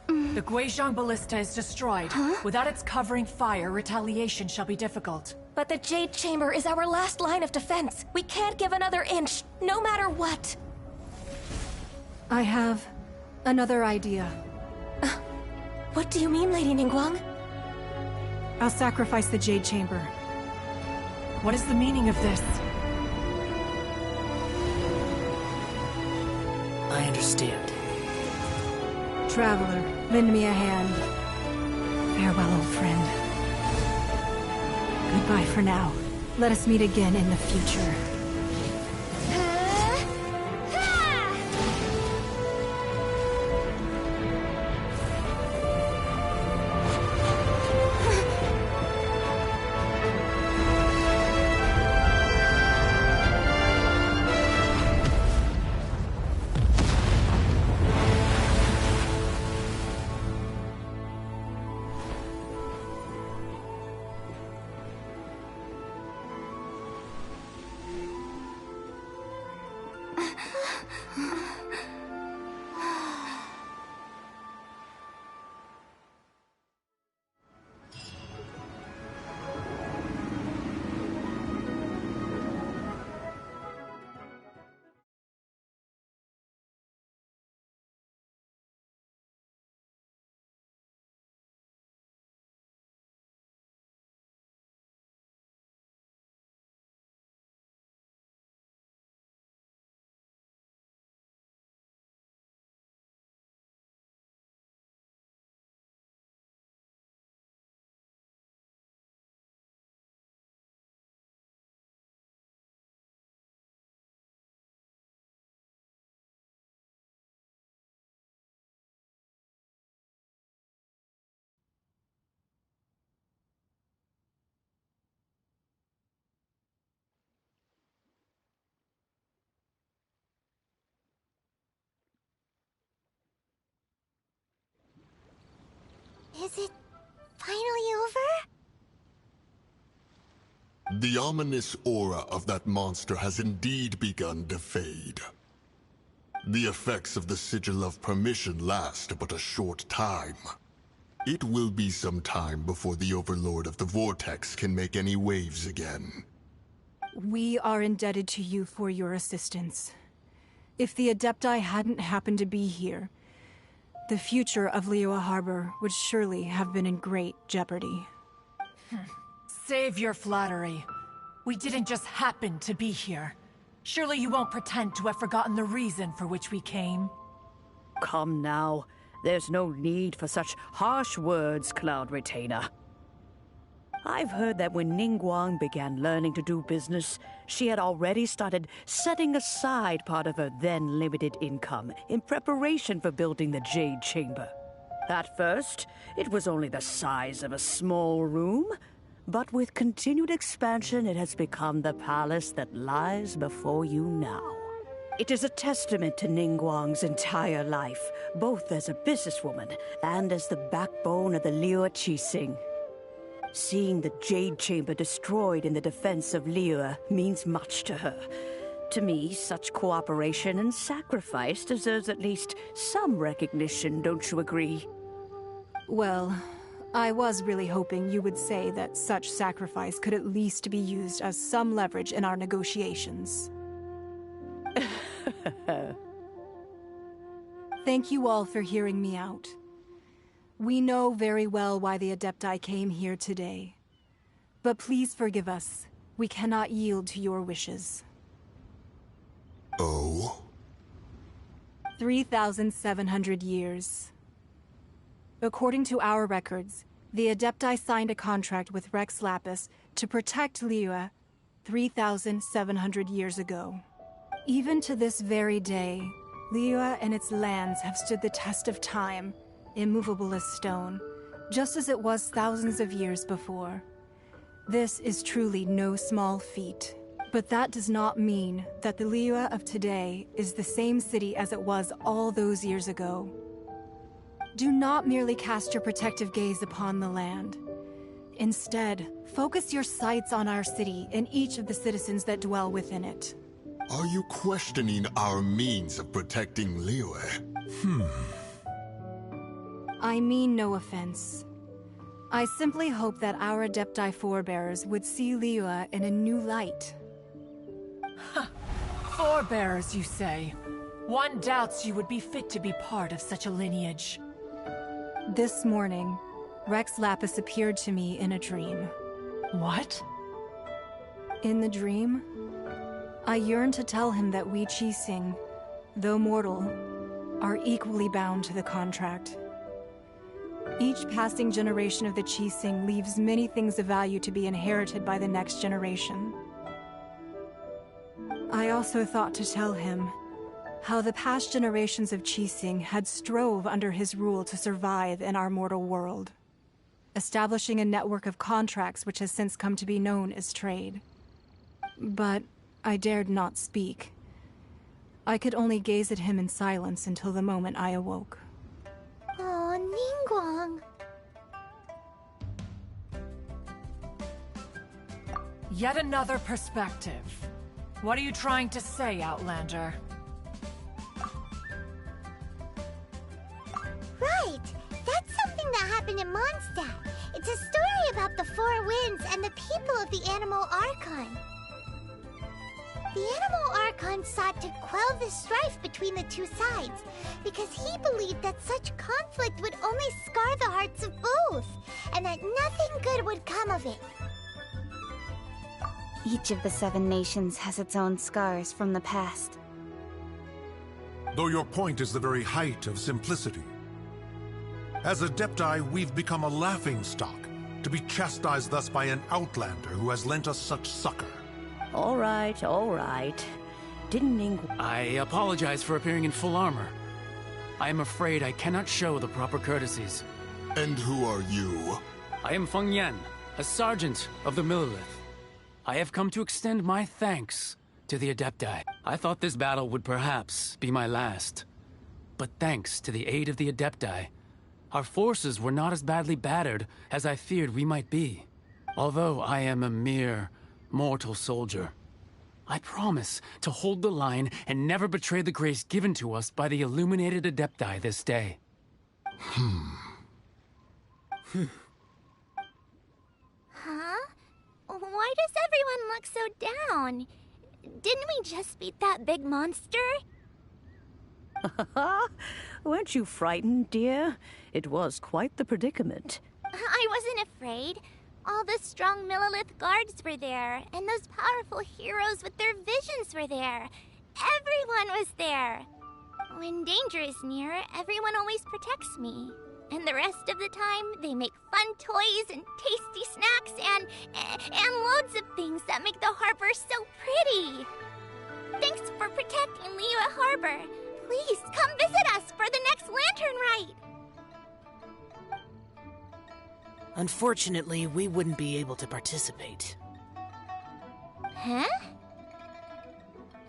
The Guizhong Ballista is destroyed. Without its covering fire, retaliation shall be difficult. But the Jade Chamber is our last line of defense. We can't give another inch, no matter what. I have another idea. What do you mean, Lady Ningguang? I'll sacrifice the Jade Chamber. What is the meaning of this? I understand. Traveler, lend me a hand. Farewell, old friend. Goodbye for now. Let us meet again in the future. Is it finally over? The ominous aura of that monster has indeed begun to fade. The effects of the Sigil of Permission last but a short time. It will be some time before the Overlord of the Vortex can make any waves again. We are indebted to you for your assistance. If the Adepti hadn't happened to be here, the future of Liyue Harbor would surely have been in great jeopardy. Save your flattery. We didn't just happen to be here. Surely you won't pretend to have forgotten the reason for which we came. Come now. There's no need for such harsh words, Cloud Retainer. I've heard that when Ningguang began learning to do business, she had already started setting aside part of her then limited income in preparation for building the Jade Chamber. At first, it was only the size of a small room, but with continued expansion, it has become the palace that lies before you now. It is a testament to Ningguang's entire life, both as a businesswoman and as the backbone of the Liyue Qixing. Seeing the Jade Chamber destroyed in the defense of Liyue means much to her. To me, such cooperation and sacrifice deserves at least some recognition, don't you agree? Well, I was really hoping you would say that such sacrifice could at least be used as some leverage in our negotiations. Thank you all for hearing me out. We know very well why the Adepti came here today. But please forgive us. We cannot yield to your wishes. Oh? 3,700 years. According to our records, the Adepti signed a contract with Rex Lapis to protect Liyue 3,700 years ago. Even to this very day, Liyue and its lands have stood the test of time, immovable as stone, just as it was thousands of years before. This is truly no small feat. But that does not mean that the Liyue of today is the same city as it was all those years ago. Do not merely cast your protective gaze upon the land. Instead, focus your sights on our city and each of the citizens that dwell within it. Are you questioning our means of protecting Liyue? I mean no offense. I simply hope that our Adepti forebears would see Liyue in a new light. Forebears, you say? One doubts you would be fit to be part of such a lineage. This morning, Rex Lapis appeared to me in a dream. What? In the dream, I yearned to tell him that we Qixing, though mortal, are equally bound to the contract. Each passing generation of the Qixing leaves many things of value to be inherited by the next generation. I also thought to tell him how the past generations of Qixing had strove under his rule to survive in our mortal world, establishing a network of contracts which has since come to be known as trade. But I dared not speak. I could only gaze at him in silence until the moment I awoke. Oh, Ningguang. Yet another perspective. What are you trying to say, Outlander? Right! That's something that happened in Mondstadt. It's a story about the Four Winds and the people of the Animal Archon. The Animal Archon sought to quell the strife between the two sides, because he believed that such conflict would only scar the hearts of both, and that nothing good would come of it. Each of the 7 nations has its own scars from the past. Though your point is the very height of simplicity. As Adepti, we've become a laughingstock, to be chastised thus by an outlander who has lent us such succor. All right. Didn't Ningguang... I apologize for appearing in full armor. I am afraid I cannot show the proper courtesies. And who are you? I am Feng Yan, a sergeant of the Millelith. I have come to extend my thanks to the Adepti. I thought this battle would perhaps be my last. But thanks to the aid of the Adepti, our forces were not as badly battered as I feared we might be. Although I am a mere mortal soldier. I promise to hold the line and never betray the grace given to us by the illuminated Adepti this day. Huh? Why does everyone look so down? Didn't we just beat that big monster? Weren't you frightened, dear? It was quite the predicament. I wasn't afraid. All the strong Millilith guards were there, and those powerful heroes with their visions were there. Everyone was there. When danger is near, everyone always protects me. And the rest of the time, they make fun toys and tasty snacks and loads of things that make the harbor so pretty. Thanks for protecting Liyue Harbor. Please come visit us for the next lantern rite. Unfortunately, we wouldn't be able to participate. Huh?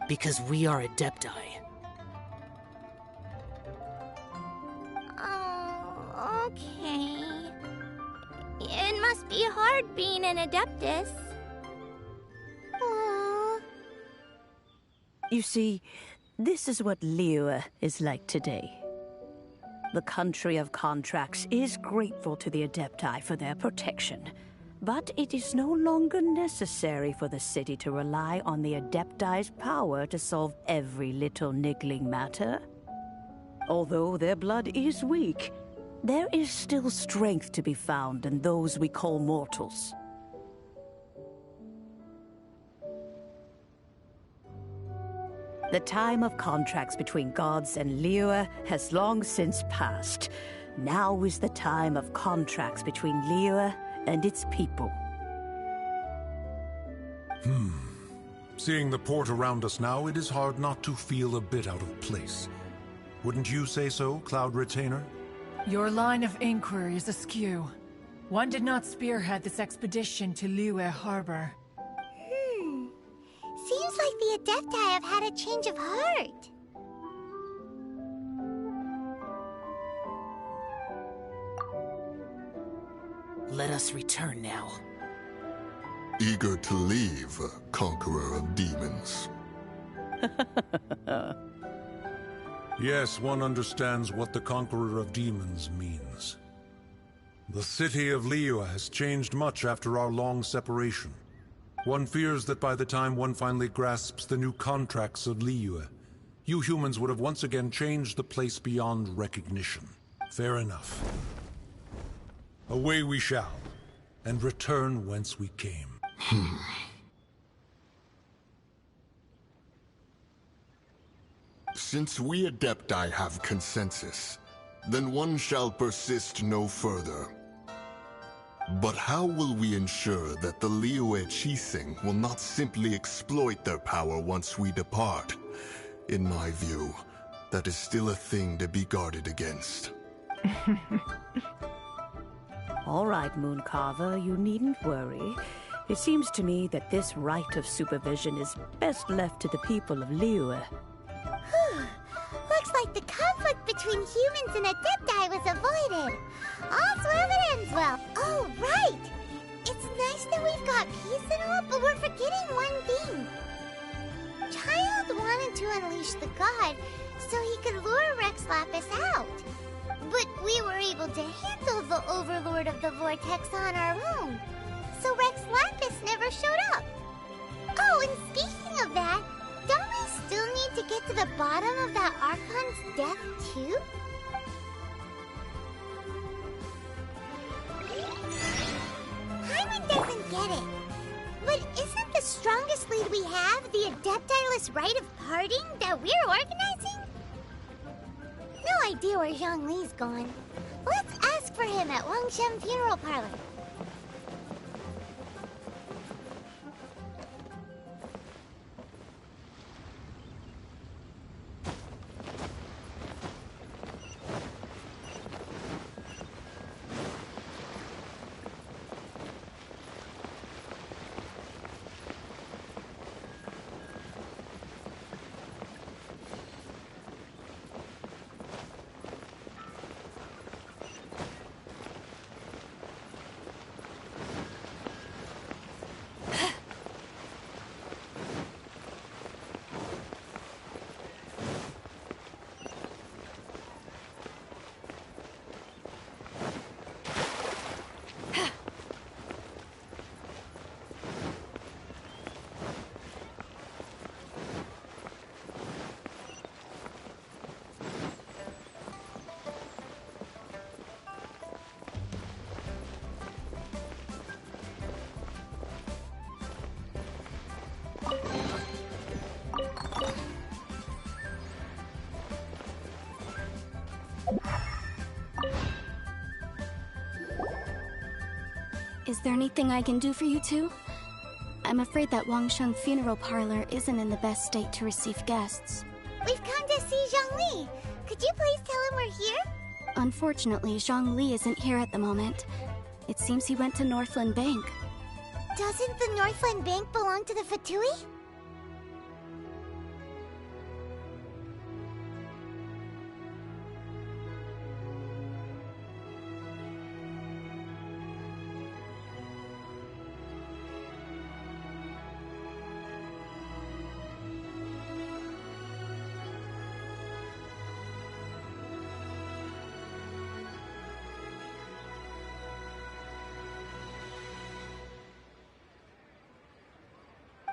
Because we are Adepti. Oh, okay. It must be hard being an Adeptus. Aww. You see, this is what Liyue is like today. The country of contracts is grateful to the Adepti for their protection, but it is no longer necessary for the city to rely on the Adepti's power to solve every little niggling matter. Although their blood is weak, there is still strength to be found in those we call mortals. The time of contracts between gods and Liyue has long since passed. Now is the time of contracts between Liyue and its people. Seeing the port around us now, it is hard not to feel a bit out of place. Wouldn't you say so, Cloud Retainer? Your line of inquiry is askew. One did not spearhead this expedition to Liyue Harbor. Seems like the Adepti have had a change of heart. Let us return now. Eager to leave, Conqueror of Demons. Yes, one understands what the Conqueror of Demons means. The city of Liyue has changed much after our long separation. One fears that by the time one finally grasps the new contracts of Liyue, you humans would have once again changed the place beyond recognition. Fair enough. Away we shall, and return whence we came. Since we Adepti have consensus, then one shall persist no further. But how will we ensure that the Liyue Qixing will not simply exploit their power once we depart? In my view, that is still a thing to be guarded against. All right, Mooncarver, you needn't worry. It seems to me that this right of supervision is best left to the people of Liyue. Looks like the conflict between humans and Adepti was avoided. All's well that ends well. Oh, right! It's nice that we've got peace and all, but we're forgetting one thing. Child wanted to unleash the god so he could lure Rex Lapis out. But we were able to handle the Overlord of the Vortex on our own. So Rex Lapis never showed up. Oh, and speaking of that, don't we still need to get to the bottom of that Archon's death, too? Hyman doesn't get it. But isn't the strongest lead we have the Adepti-less rite of parting that we're organizing? No idea where Zhongli's gone. Let's ask for him at Wangshen Funeral Parlor. Is there anything I can do for you two? I'm afraid that Wangsheng Funeral Parlor isn't in the best state to receive guests. We've come to see Zhongli. Could you please tell him we're here? Unfortunately, Zhongli isn't here at the moment. It seems he went to Northland Bank. Doesn't the Northland Bank belong to the Fatui?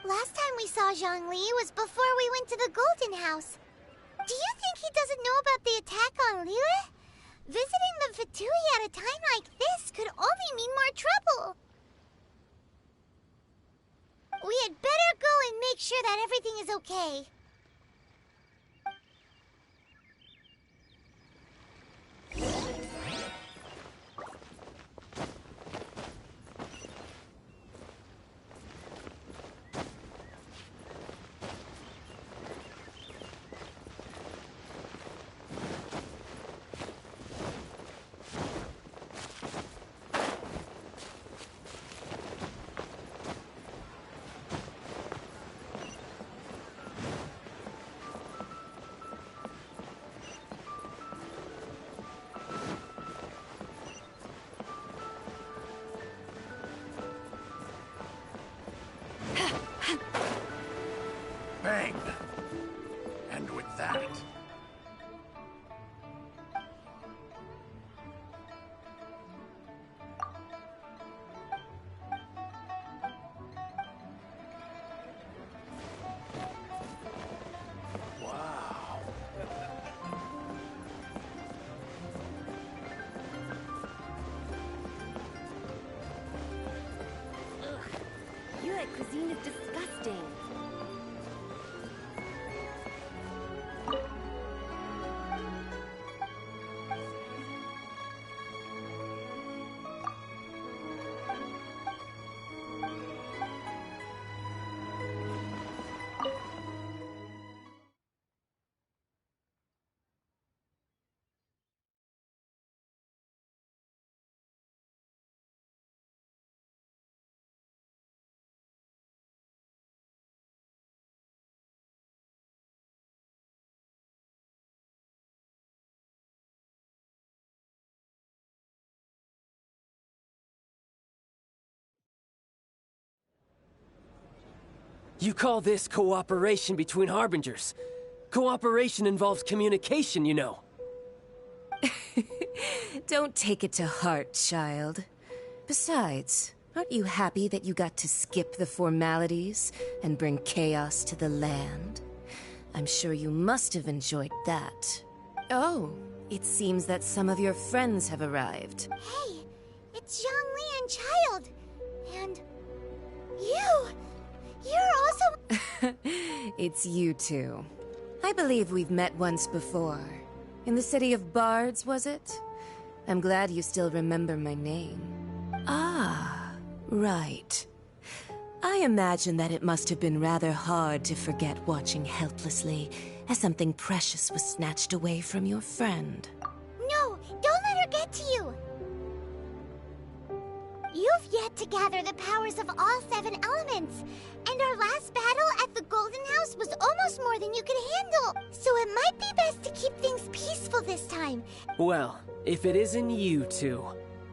Last time we saw Zhongli was before we went to the Golden House. Do you think he doesn't know about the attack on Liyue? Visiting the Fatui at a time like this could only mean more trouble. We had better go and make sure that everything is okay. Bang! And with that... Wow. Yue cuisine is disgusting. You call this cooperation between Harbingers? Cooperation involves communication, you know. Don't take it to heart, child. Besides, aren't you happy that you got to skip the formalities and bring chaos to the land? I'm sure you must have enjoyed that. Oh, it seems that some of your friends have arrived. Hey, it's Zhongli and Child. And you! You're also... It's you two. I believe we've met once before. In the city of Bards, was it? I'm glad you still remember my name. Ah, right. I imagine that it must have been rather hard to forget watching helplessly as something precious was snatched away from your friend. No, don't let her get to you! You've yet to gather the powers of all 7 elements, and our last battle at the Golden House was almost more than you could handle, so it might be best to keep things peaceful this time. Well, if it isn't you two.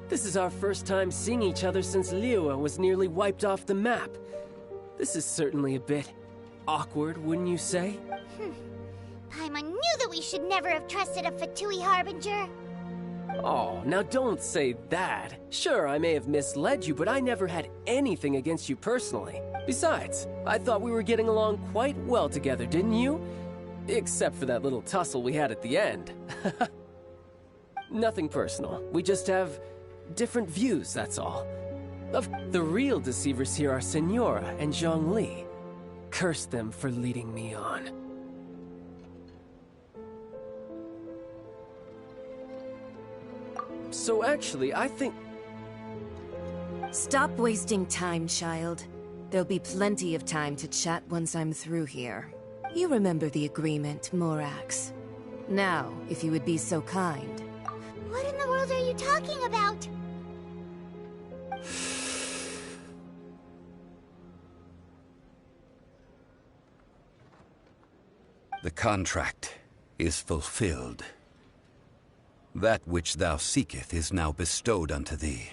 This is our first time seeing each other since Liyue was nearly wiped off the map. This is certainly a bit awkward, wouldn't you say? Paimon knew that we should never have trusted a Fatui Harbinger. Oh, now don't say that. Sure, I may have misled you, but I never had anything against you personally. Besides, I thought we were getting along quite well together, didn't you? Except for that little tussle we had at the end. Nothing personal. We just have different views, that's all. The real deceivers here are Senora and Zhongli. Curse them for leading me on. So actually, I think... Stop wasting time, child. There'll be plenty of time to chat once I'm through here. You remember the agreement, Morax. Now, if you would be so kind. What in the world are you talking about? The contract is fulfilled. That which thou seeketh is now bestowed unto thee.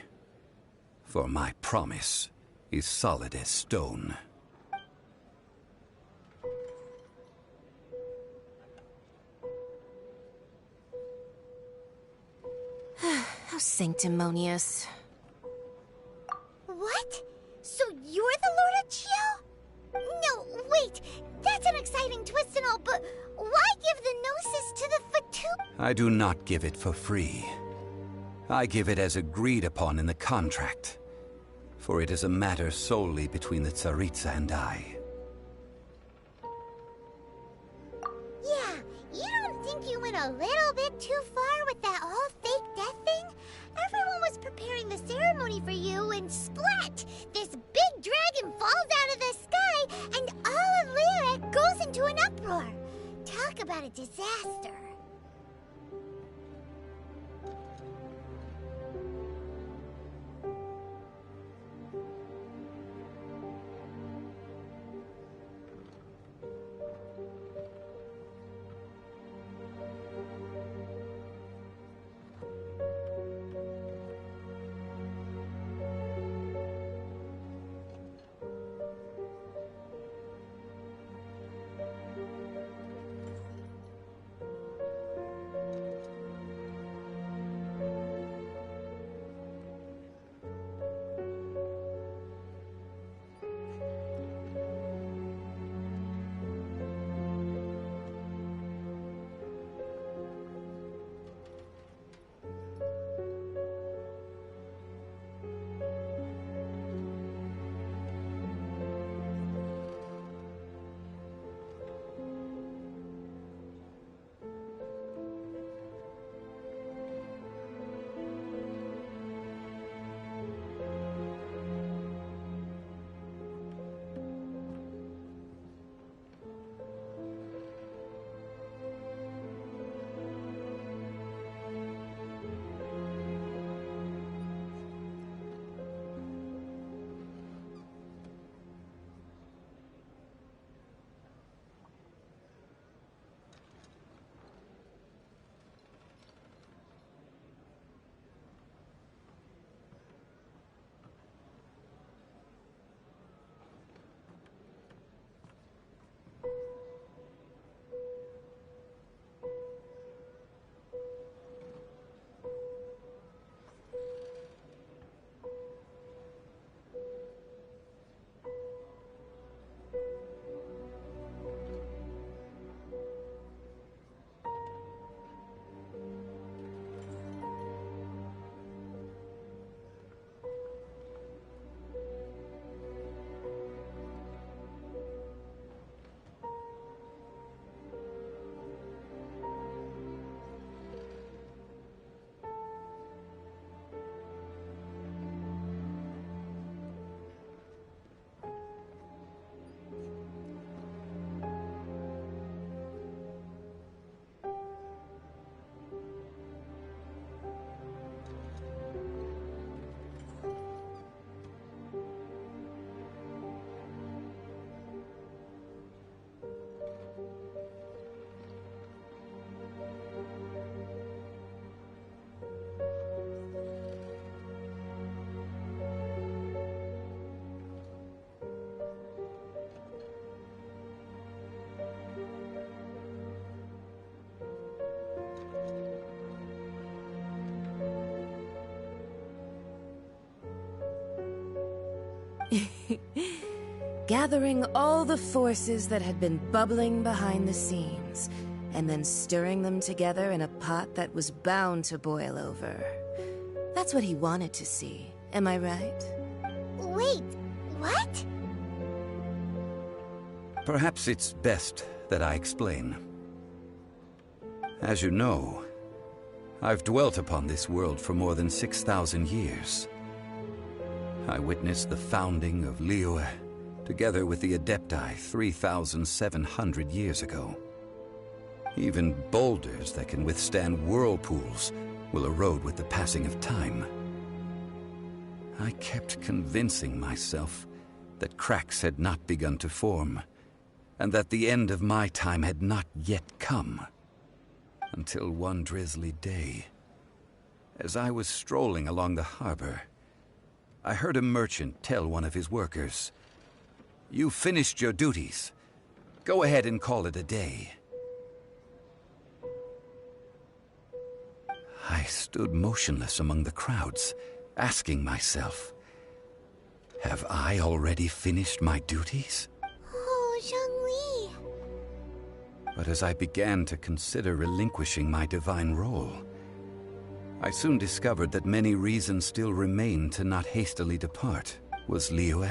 For my promise is solid as stone. How sanctimonious. What? So you're the Lord of Chio? No, wait! That's an exciting twist and all, but why give the Gnosis to the Fatu? I do not give it for free. I give it as agreed upon in the contract. For it is a matter solely between the Tsaritsa and I. Yeah, you don't think you went a little bit too far with that whole fake death thing? Everyone was preparing the ceremony for you, and splat! This big dragon falls out of the sky, and all of Lyric goes into an uproar. Talk about a disaster. Gathering all the forces that had been bubbling behind the scenes, and then stirring them together in a pot that was bound to boil over. That's what he wanted to see, am I right? Wait, what? Perhaps it's best that I explain. As you know, I've dwelt upon this world for more than 6,000 years. I witnessed the founding of Liyue, together with the Adepti 3,700 years ago. Even boulders that can withstand whirlpools will erode with the passing of time. I kept convincing myself that cracks had not begun to form, and that the end of my time had not yet come. Until one drizzly day, as I was strolling along the harbor, I heard a merchant tell one of his workers, "You've finished your duties. Go ahead and call it a day." I stood motionless among the crowds, asking myself, have I already finished my duties? Oh, Zhongli. But as I began to consider relinquishing my divine role, I soon discovered that many reasons still remained to not hastily depart. Was Liyue,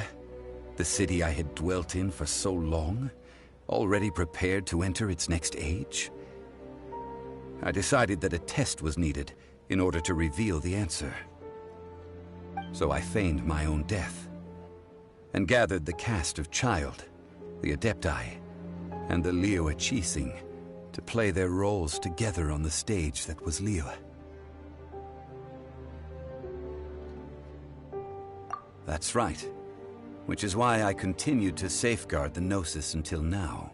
the city I had dwelt in for so long, already prepared to enter its next age? I decided that a test was needed in order to reveal the answer. So I feigned my own death, and gathered the cast of Child, the Adepti, and the Liyue Qixing to play their roles together on the stage that was Liyue. That's right, which is why I continued to safeguard the Gnosis until now.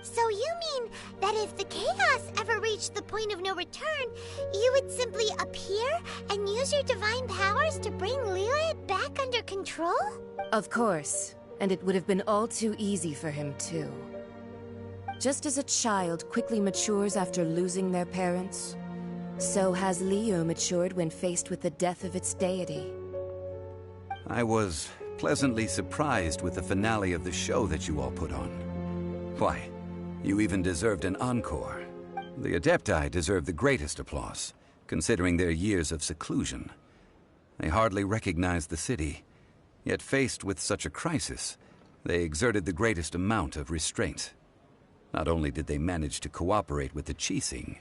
So you mean that if the chaos ever reached the point of no return, you would simply appear and use your divine powers to bring Liyue back under control? Of course, and it would have been all too easy for him too. Just as a child quickly matures after losing their parents, so has Liyue matured when faced with the death of its deity. I was pleasantly surprised with the finale of the show that you all put on. Why, you even deserved an encore. The Adepti deserve the greatest applause, considering their years of seclusion. They hardly recognized the city, yet faced with such a crisis, they exerted the greatest amount of restraint. Not only did they manage to cooperate with the Qixing,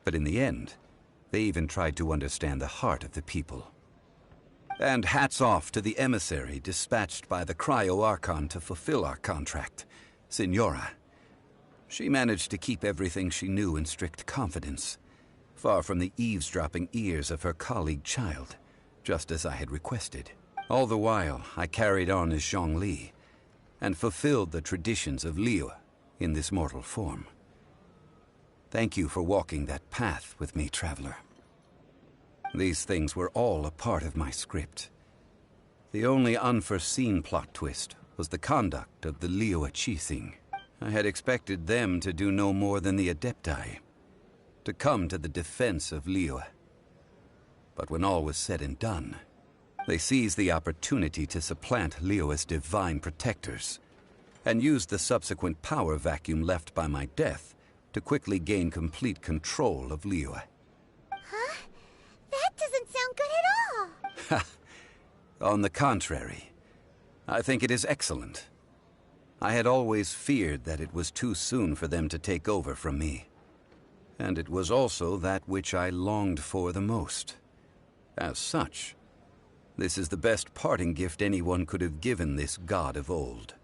but in the end, they even tried to understand the heart of the people. And hats off to the emissary dispatched by the Cryo-Archon to fulfill our contract, Signora. She managed to keep everything she knew in strict confidence, far from the eavesdropping ears of her colleague Child, just as I had requested. All the while, I carried on as Zhongli, and fulfilled the traditions of Liyue in this mortal form. Thank you for walking that path with me, Traveler. These things were all a part of my script. The only unforeseen plot twist was the conduct of the Liyue Qixing. I had expected them to do no more than the Adepti, to come to the defense of Liyue. But when all was said and done, they seized the opportunity to supplant Liyue's divine protectors, and used the subsequent power vacuum left by my death to quickly gain complete control of Liyue. Huh? That doesn't sound good at all! On the contrary, I think it is excellent. I had always feared that it was too soon for them to take over from me. And it was also that which I longed for the most. As such, this is the best parting gift anyone could have given this god of old.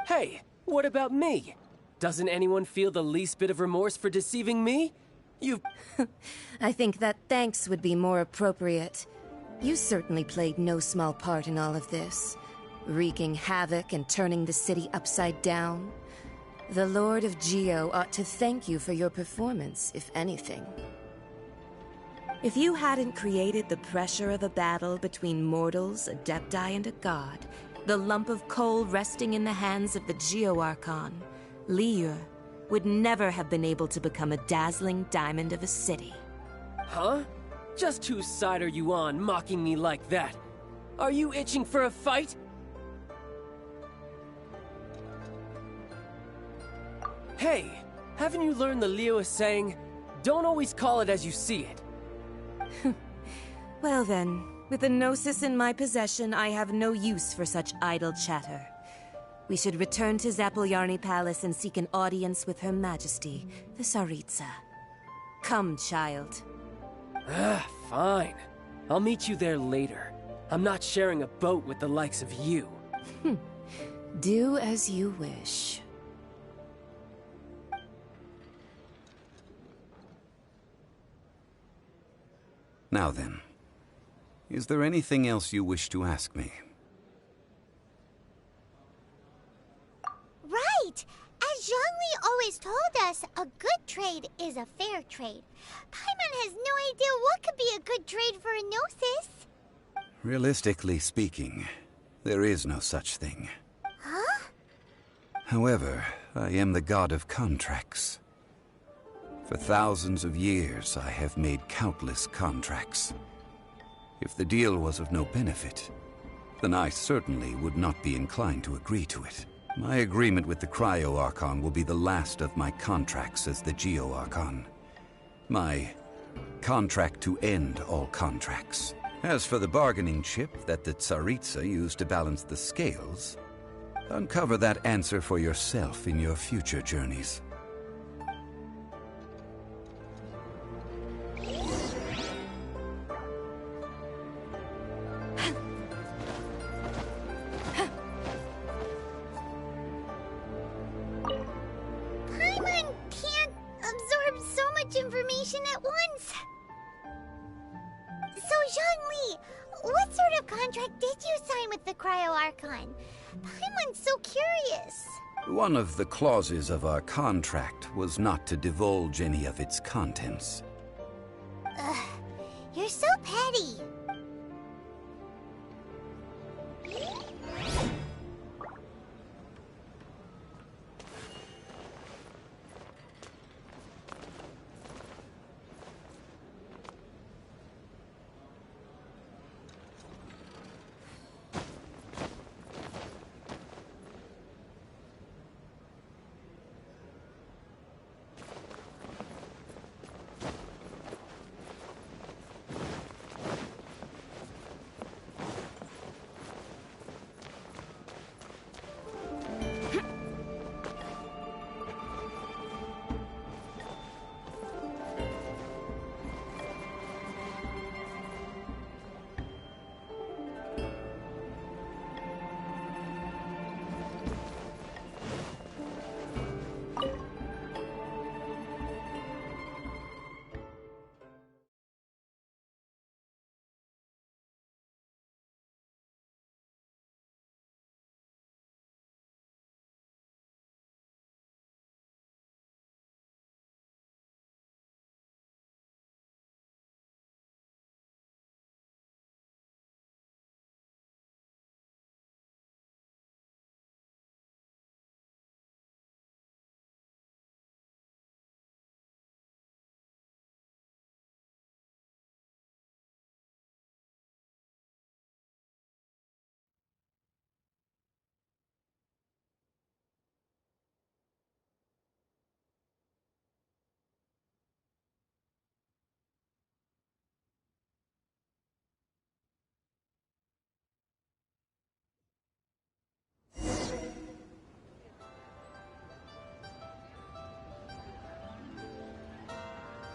Hey, what about me? Doesn't anyone feel the least bit of remorse for deceiving me? I think that thanks would be more appropriate. You certainly played no small part in all of this, wreaking havoc and turning the city upside down. The Lord of Geo ought to thank you for your performance, if anything. If you hadn't created the pressure of a battle between mortals, Adepti, and a god, the lump of coal resting in the hands of the Geo-Archon, Liyue would never have been able to become a dazzling diamond of a city. Huh? Just whose side are you on, mocking me like that? Are you itching for a fight? Hey, haven't you learned the Liyue saying, don't always call it as you see it? Well then, with the Gnosis in my possession, I have no use for such idle chatter. We should return to Zapoljarny Palace and seek an audience with Her Majesty, the Tsaritsa. Come, Child. Fine. I'll meet you there later. I'm not sharing a boat with the likes of you. Do as you wish. Now then, is there anything else you wish to ask me? Right! As Zhongli always told us, a good trade is a fair trade. Paimon has no idea what could be a good trade for a Gnosis. Realistically speaking, there is no such thing. Huh? However, I am the god of contracts. For thousands of years, I have made countless contracts. If the deal was of no benefit, then I certainly would not be inclined to agree to it. My agreement with the Cryo Archon will be the last of my contracts as the Geo Archon. My contract to end all contracts. As for the bargaining chip that the Tsaritsa used to balance the scales, uncover that answer for yourself in your future journeys. Paimon can't absorb so much information at once. So, Zhongli, what sort of contract did you sign with the Cryo Archon? Paimon's so curious. One of the clauses of our contract was not to divulge any of its contents. Ugh, you're so petty.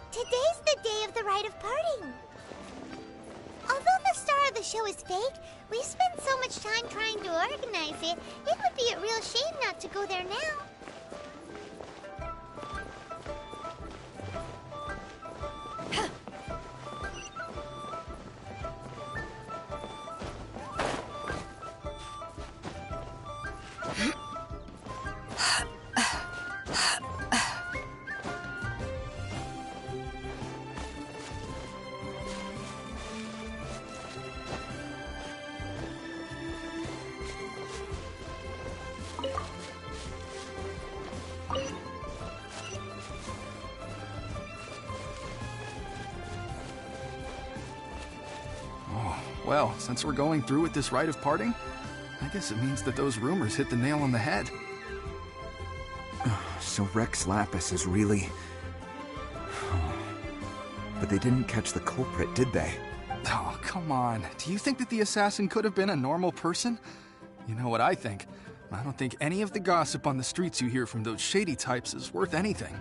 Today's the day of the rite of parting. Although the star of the show is fake, we've spent so much time trying to organize it, it would be a real shame not to go there now. Well, since we're going through with this rite of parting, I guess it means that those rumors hit the nail on the head. So Rex Lapis is really... But they didn't catch the culprit, did they? Oh, come on. Do you think that the assassin could have been a normal person? You know what I think? I don't think any of the gossip on the streets you hear from those shady types is worth anything.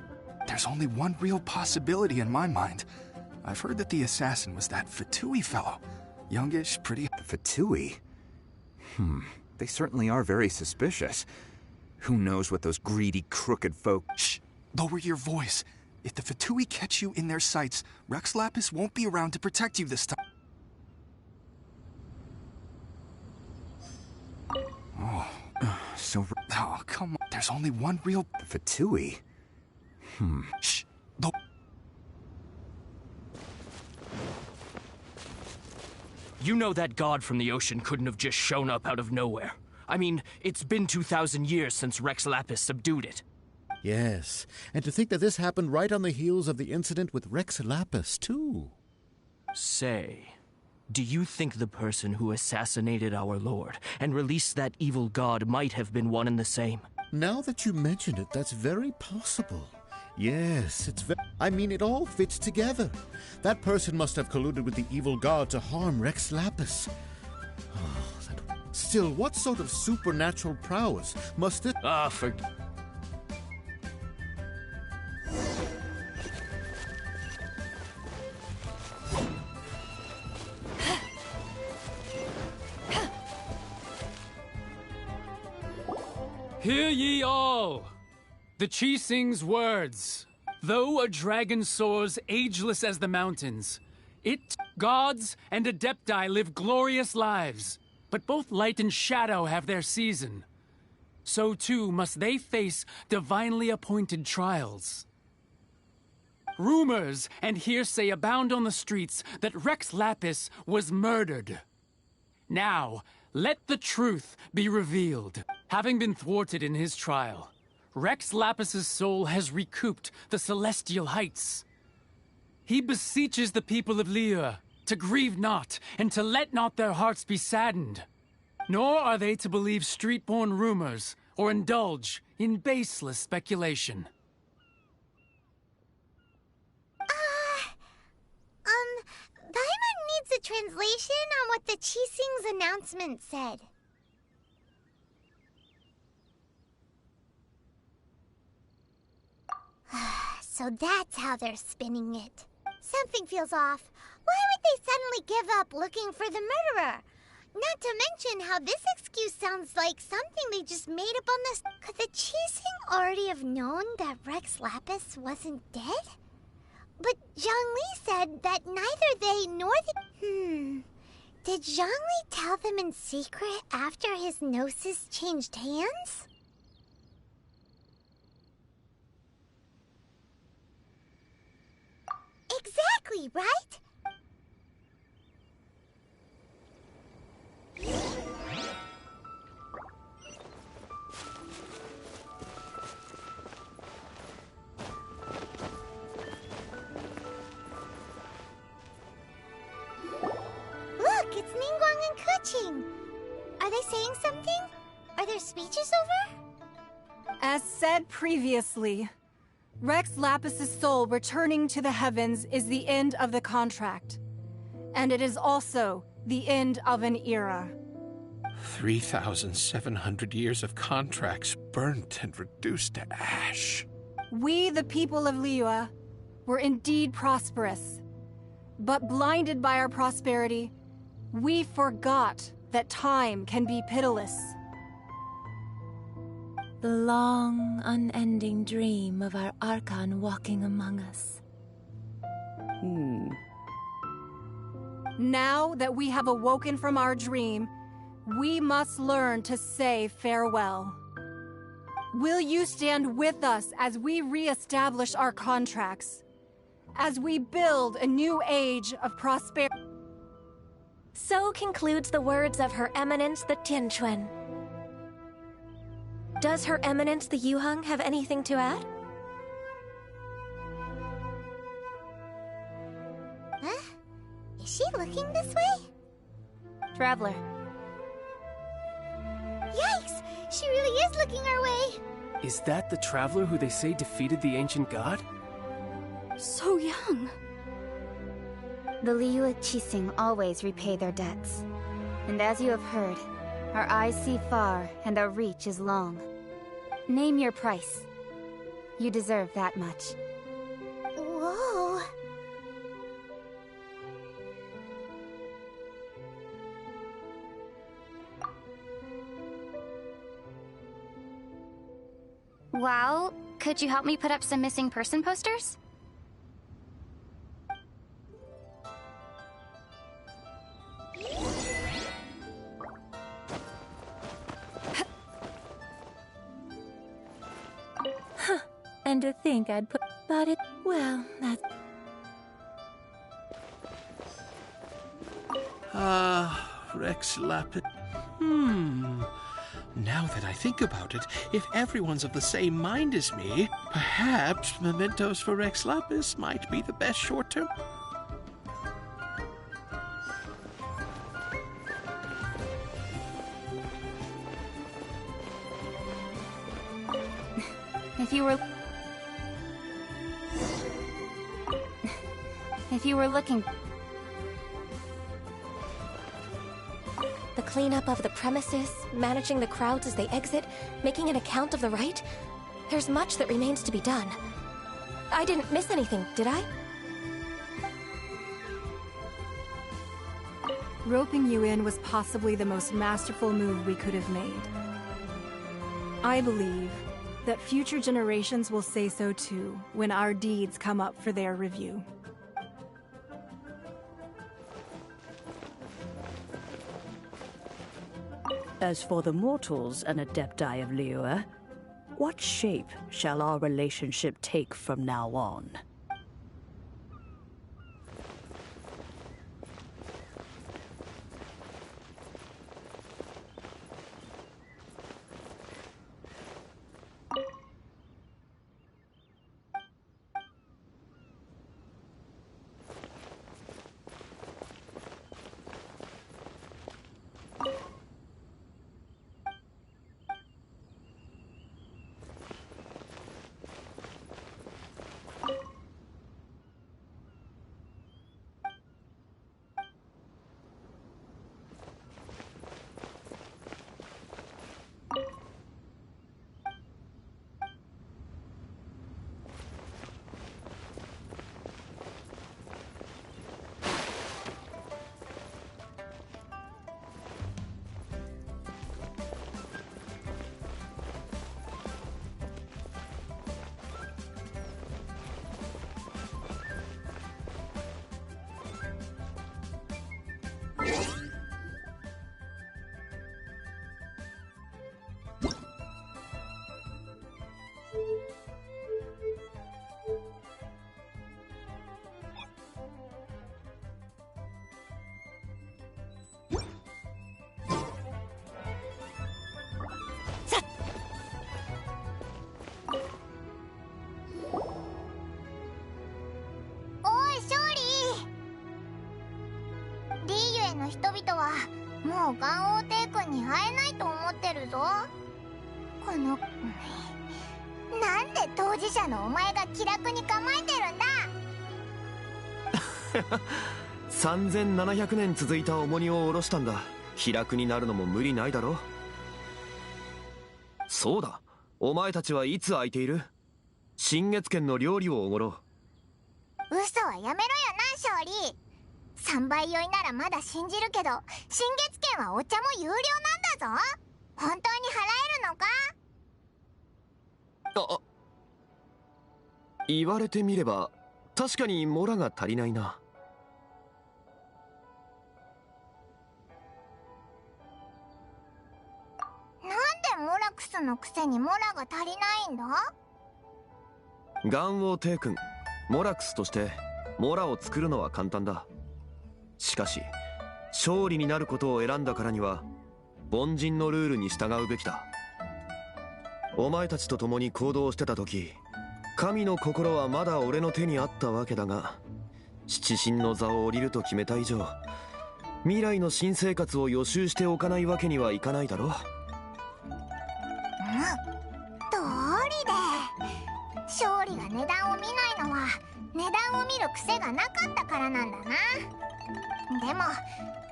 There's only one real possibility in my mind. I've heard that the assassin was that Fatui fellow. Youngish, pretty... The Fatui? They certainly are very suspicious. Who knows what those greedy, crooked folk... Shh! Lower your voice. If the Fatui catch you in their sights, Rex Lapis won't be around to protect you this time. Oh, Oh, come on. There's only one real... The Fatui? Shh! You know that god from the ocean couldn't have just shown up out of nowhere. I mean, it's been 2,000 years since Rex Lapis subdued it. Yes, and to think that this happened right on the heels of the incident with Rex Lapis, too. Say, do you think the person who assassinated our lord and released that evil god might have been one and the same? Now that you mention it, that's very possible. Yes, I mean, it all fits together. That person must have colluded with the evil god to harm Rex Lapis. Still, what sort of supernatural prowess must it... Hear ye all! The Chi sings words. Though a dragon soars ageless as the mountains, it, gods, and adepti live glorious lives. But both light and shadow have their season. So too must they face divinely appointed trials. Rumors and hearsay abound on the streets that Rex Lapis was murdered. Now, let the truth be revealed. Having been thwarted in his trial, Rex Lapis's soul has recouped the celestial heights. He beseeches the people of Liyue to grieve not and to let not their hearts be saddened. Nor are they to believe street-born rumors or indulge in baseless speculation. Paimon needs a translation on what the Qixing's announcement said. So that's how they're spinning it. Something feels off. Why would they suddenly give up looking for the murderer? Not to mention how this excuse sounds like something they just made up on this. Could the Qixing already have known that Rex Lapis wasn't dead? But Zhongli said that neither they nor the... Did Zhongli tell them in secret after his gnosis changed hands? Exactly, right? Look, it's Ningguang and Keqing. Are they saying something? Are their speeches over? As said previously, Rex Lapis's soul returning to the heavens is the end of the contract. And it is also the end of an era. 3,700 years of contracts burnt and reduced to ash. We, the people of Liyue, were indeed prosperous. But blinded by our prosperity, we forgot that time can be pitiless. The long, unending dream of our Archon walking among us. Now that we have awoken from our dream, we must learn to say farewell. Will you stand with us as we re-establish our contracts? As we build a new age of prosperity? So concludes the words of Her Eminence the Tianquan. Does Her Eminence the Yuheng have anything to add? Huh? Is she looking this way? Traveler. Yikes! She really is looking our way! Is that the traveler who they say defeated the ancient god? So young. The Liyue Qixing always repay their debts. And as you have heard, our eyes see far and our reach is long. Name your price. You deserve that much. Whoa. Well, could you help me put up some missing person posters? Huh. And to think I'd put... But it... Well, that's... Rex Lapis. Now that I think about it, if everyone's of the same mind as me, perhaps mementos for Rex Lapis might be the best short-term. If you were looking... The cleanup of the premises, managing the crowds as they exit, making an account of the rite. There's much that remains to be done. I didn't miss anything, did I? Roping you in was possibly the most masterful move we could have made. I believe that future generations will say so too when our deeds come up for their review. As for the mortals and Adepti of Liyue, what shape shall our relationship take from now on?人々はもう元王帝君に会えないと思ってるぞ。このなんで当事者のお前が気楽に構えてるんだ。3700年続いた重荷を下ろしたんだ。気楽になるのも無理ないだろ。そうだ、お前たちはいつ空いている？新月軒の料理をおごろう。嘘はやめろよな、勝利。3倍酔いならまだ信じるけど、新月券はお茶も有料なんだぞ。本当に払えるのか？言われてみれば確かにモラが足りないな。なんでモラクスのくせにモラが足りないんだ？元王帝君、モラクスとしてモラを作るのは簡単だ。しかし勝利になることを選んだからには凡人のルールに従うべきだ。お前たちと共に行動してた時、神の心はまだ俺の手にあったわけだが、七神の座を降りると決めた以上、未来の新生活を予習しておかないわけにはいかないだろう。どうりで勝利が値段を見ないのは値段を見る癖がなかったからなんだな。でも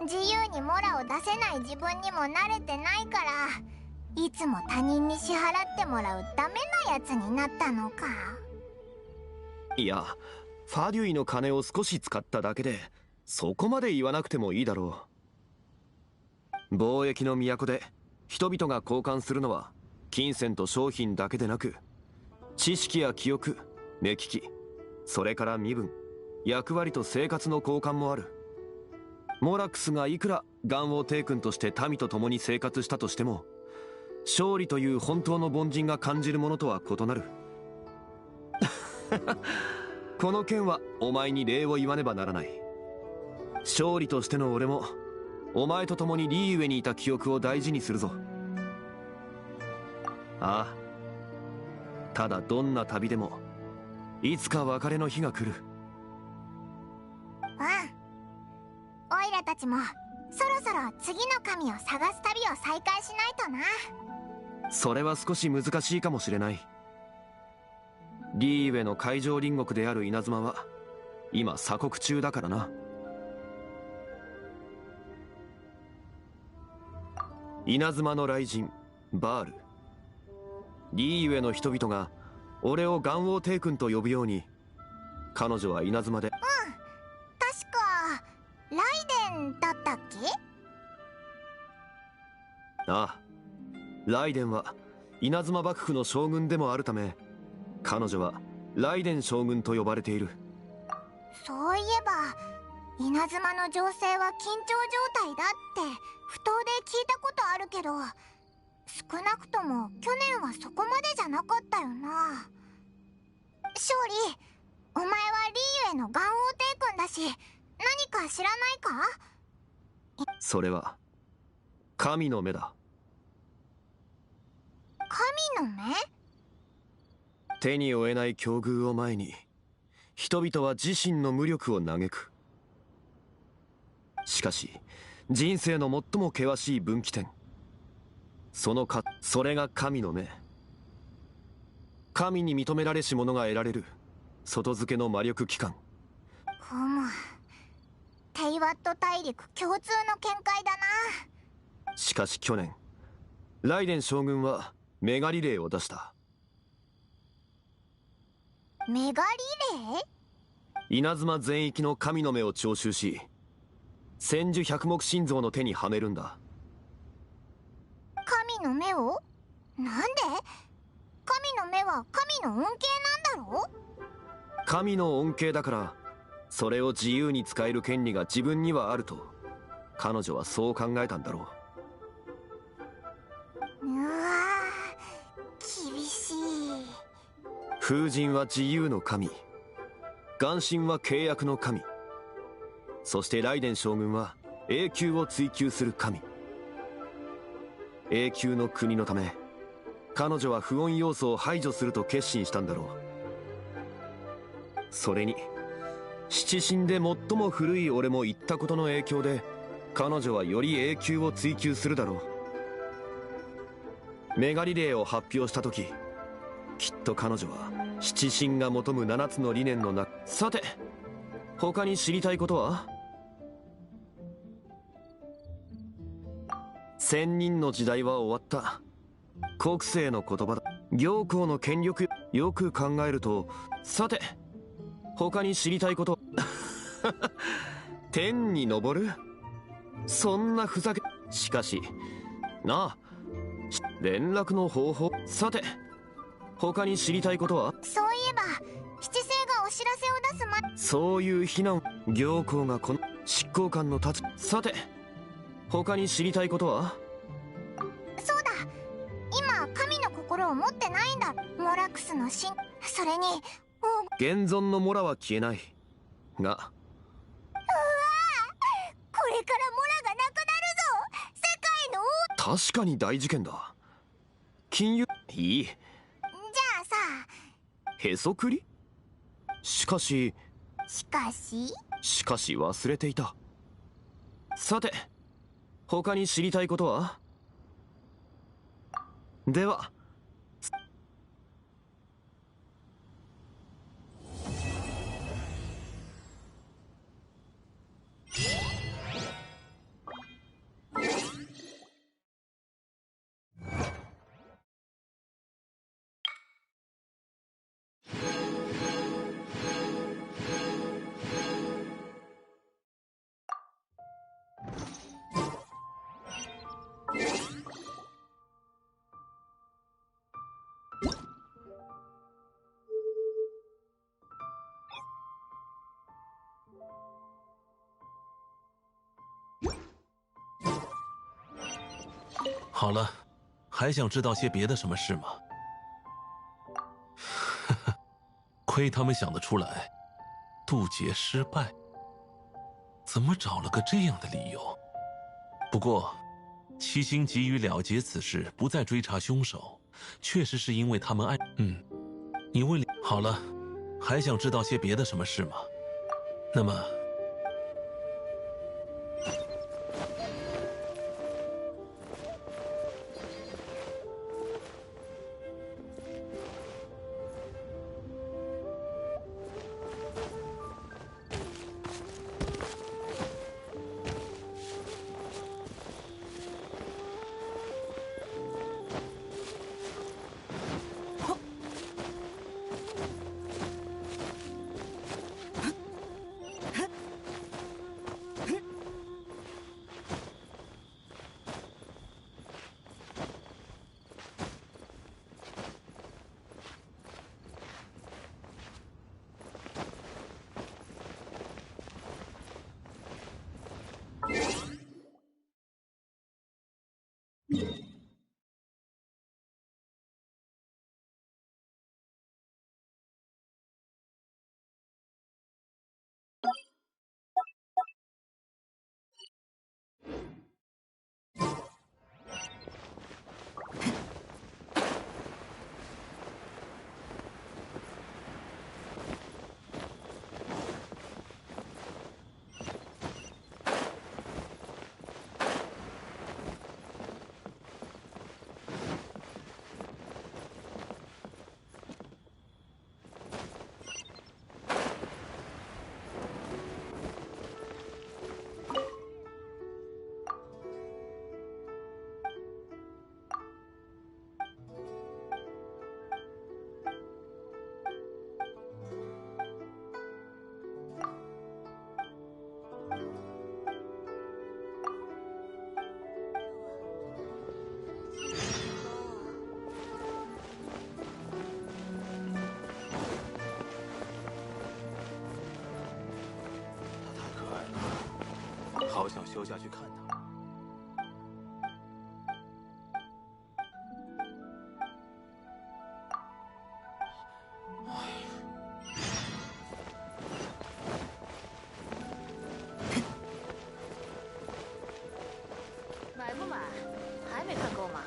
自由にモラを出せない自分にも慣れてないから、いつも他人に支払ってもらうダメなやつになったのか。いや、ファデュイの金を少し使っただけでそこまで言わなくてもいいだろう。貿易の都で人々が交換するのは金銭と商品だけでなく知識や記憶、目利き、それから身分、役割と生活の交換もある。モラックスがいくら元王帝君として民と共に生活したとしても、勝利という本当の凡人が感じるものとは異なる。この件はお前に礼を言わねばならない。勝利としての俺もお前と共にリーウェにいた記憶を大事にするぞ。ああ、ただどんな旅でもいつか別れの日が来る。オイラたちもそろそろ次の神を探す旅を再開しないとな。それは少し難しいかもしれない。リーウェの海上隣国である稲妻は今鎖国中だからな。稲妻の雷神バール。リーウェの人々が俺を元王帝君と呼ぶように、彼女は稲妻で。確かライデンだったっけ？ああ、ライデンは稲妻幕府の将軍でもあるため、彼女はライデン将軍と呼ばれている。そういえば稲妻の情勢は緊張状態だって不当で聞いたことあるけど、少なくとも去年はそこまでじゃなかったよな。勝利、お前はリーウェの元王帝君だし何か知らないか？それは神の目だ。神の目？手に負えない境遇を前に人々は自身の無力を嘆く。しかし人生の最も険しい分岐点、それが神の目。神に認められし者が得られる外付けの魔力機関。ふむ、テイワット大陸共通の見解だな。しかし去年ライデン将軍はメガリレーを出した。メガリレー？稲妻全域の神の目を徴収し、千手百目心臓の手にはめるんだ。神の目を？なんで？神の目は神の恩恵なんだろ？神の恩恵だから、それを自由に使える権利が自分にはあると彼女はそう考えたんだろう。うわー、厳しい。風神は自由の神、元神は契約の神、そしてライデン将軍は永久を追求する神。永久の国のため彼女は不穏要素を排除すると決心したんだろう。それに七神で最も古い俺も言ったことの影響で、彼女はより永久を追求するだろう。メガリレーを発表した時、きっと彼女は七神が求む7つの理念の中。さて、他に知りたいことは？千人の時代は終わった。国政の言葉だ。行幸の権力、よく考えると。さて、他に知りたいこと。天に昇る？そんなふざけ。しかしなあ、連絡の方法。さて、他に知りたいことは？そういえば七星がお知らせを出すま。そういう非難。行幸がこの執行官の立つ。さて、他に知りたいことは？そうだ、今神の心を持ってないんだ。モラックスの神、それに現存のモラは消えないが。うわー、これからモラがなくなるぞ。世界の。確かに大事件だ。金融いい。じゃあさ、へそくり？しかし忘れていた。さて、他に知りたいことは？では。好了，还想知道些别的什么事吗？亏他们想得出来，渡劫失败，怎么找了个这样的理由？不过，七星急于了结此事，不再追查凶手，确实是因为他们爱……你问好了，还想知道些别的什么事吗？那么。好想休假去看他。买不买？还没看够吗？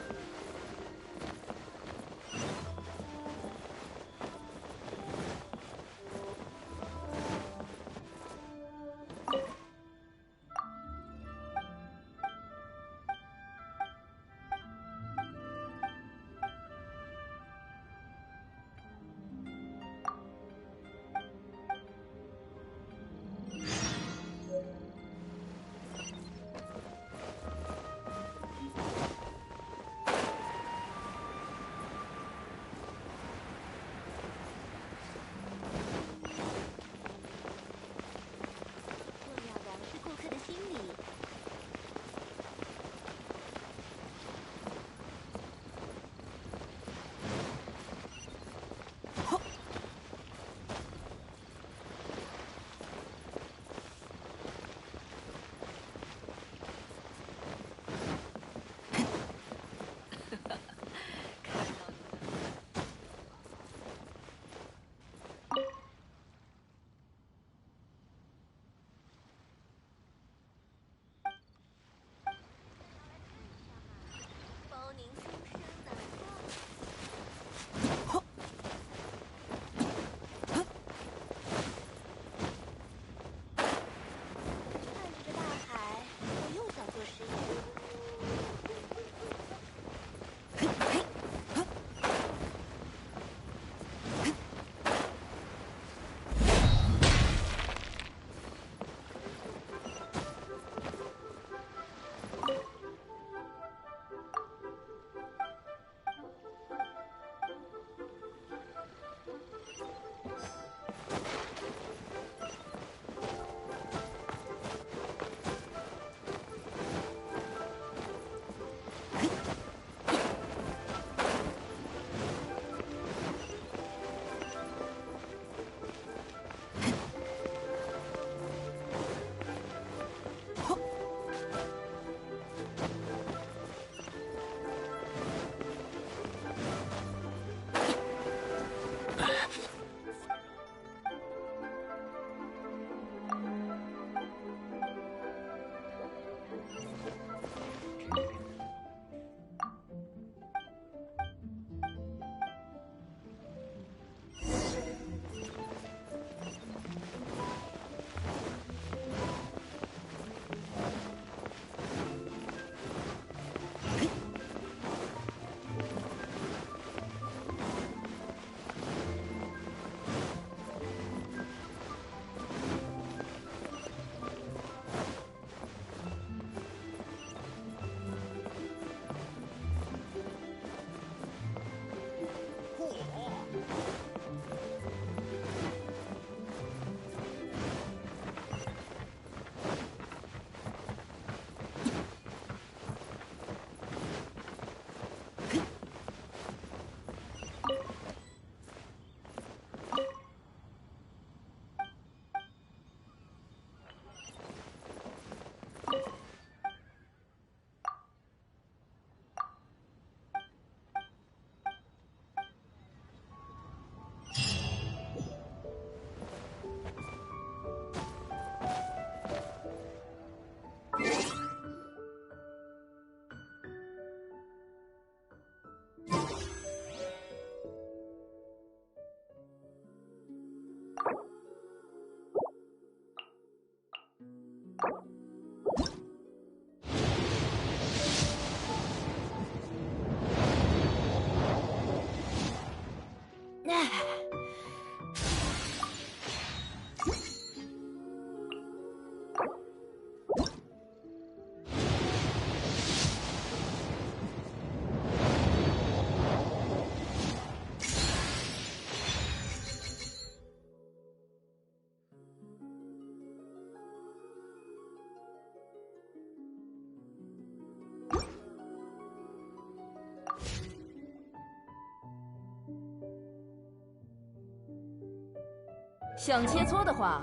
想切磋的话。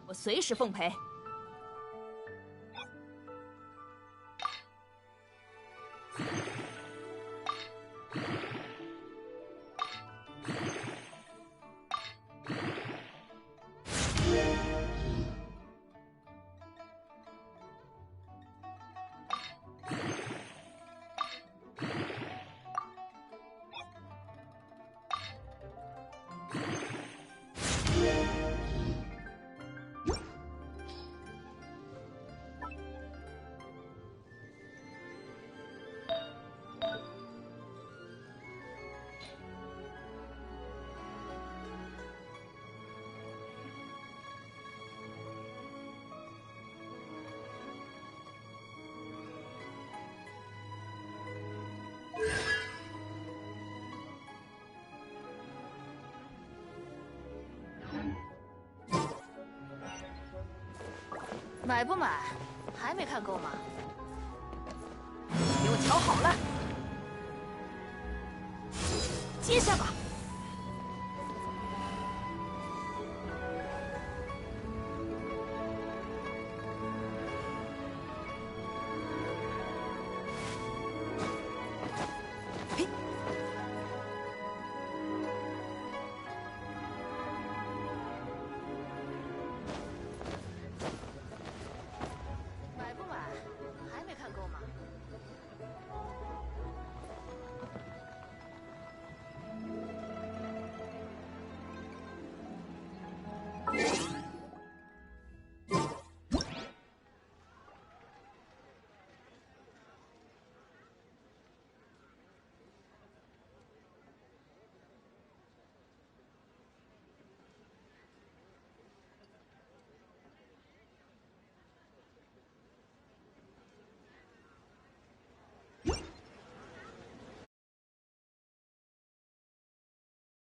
我随时奉陪。买不买？还没看够吗？给我瞧好了，接下吧。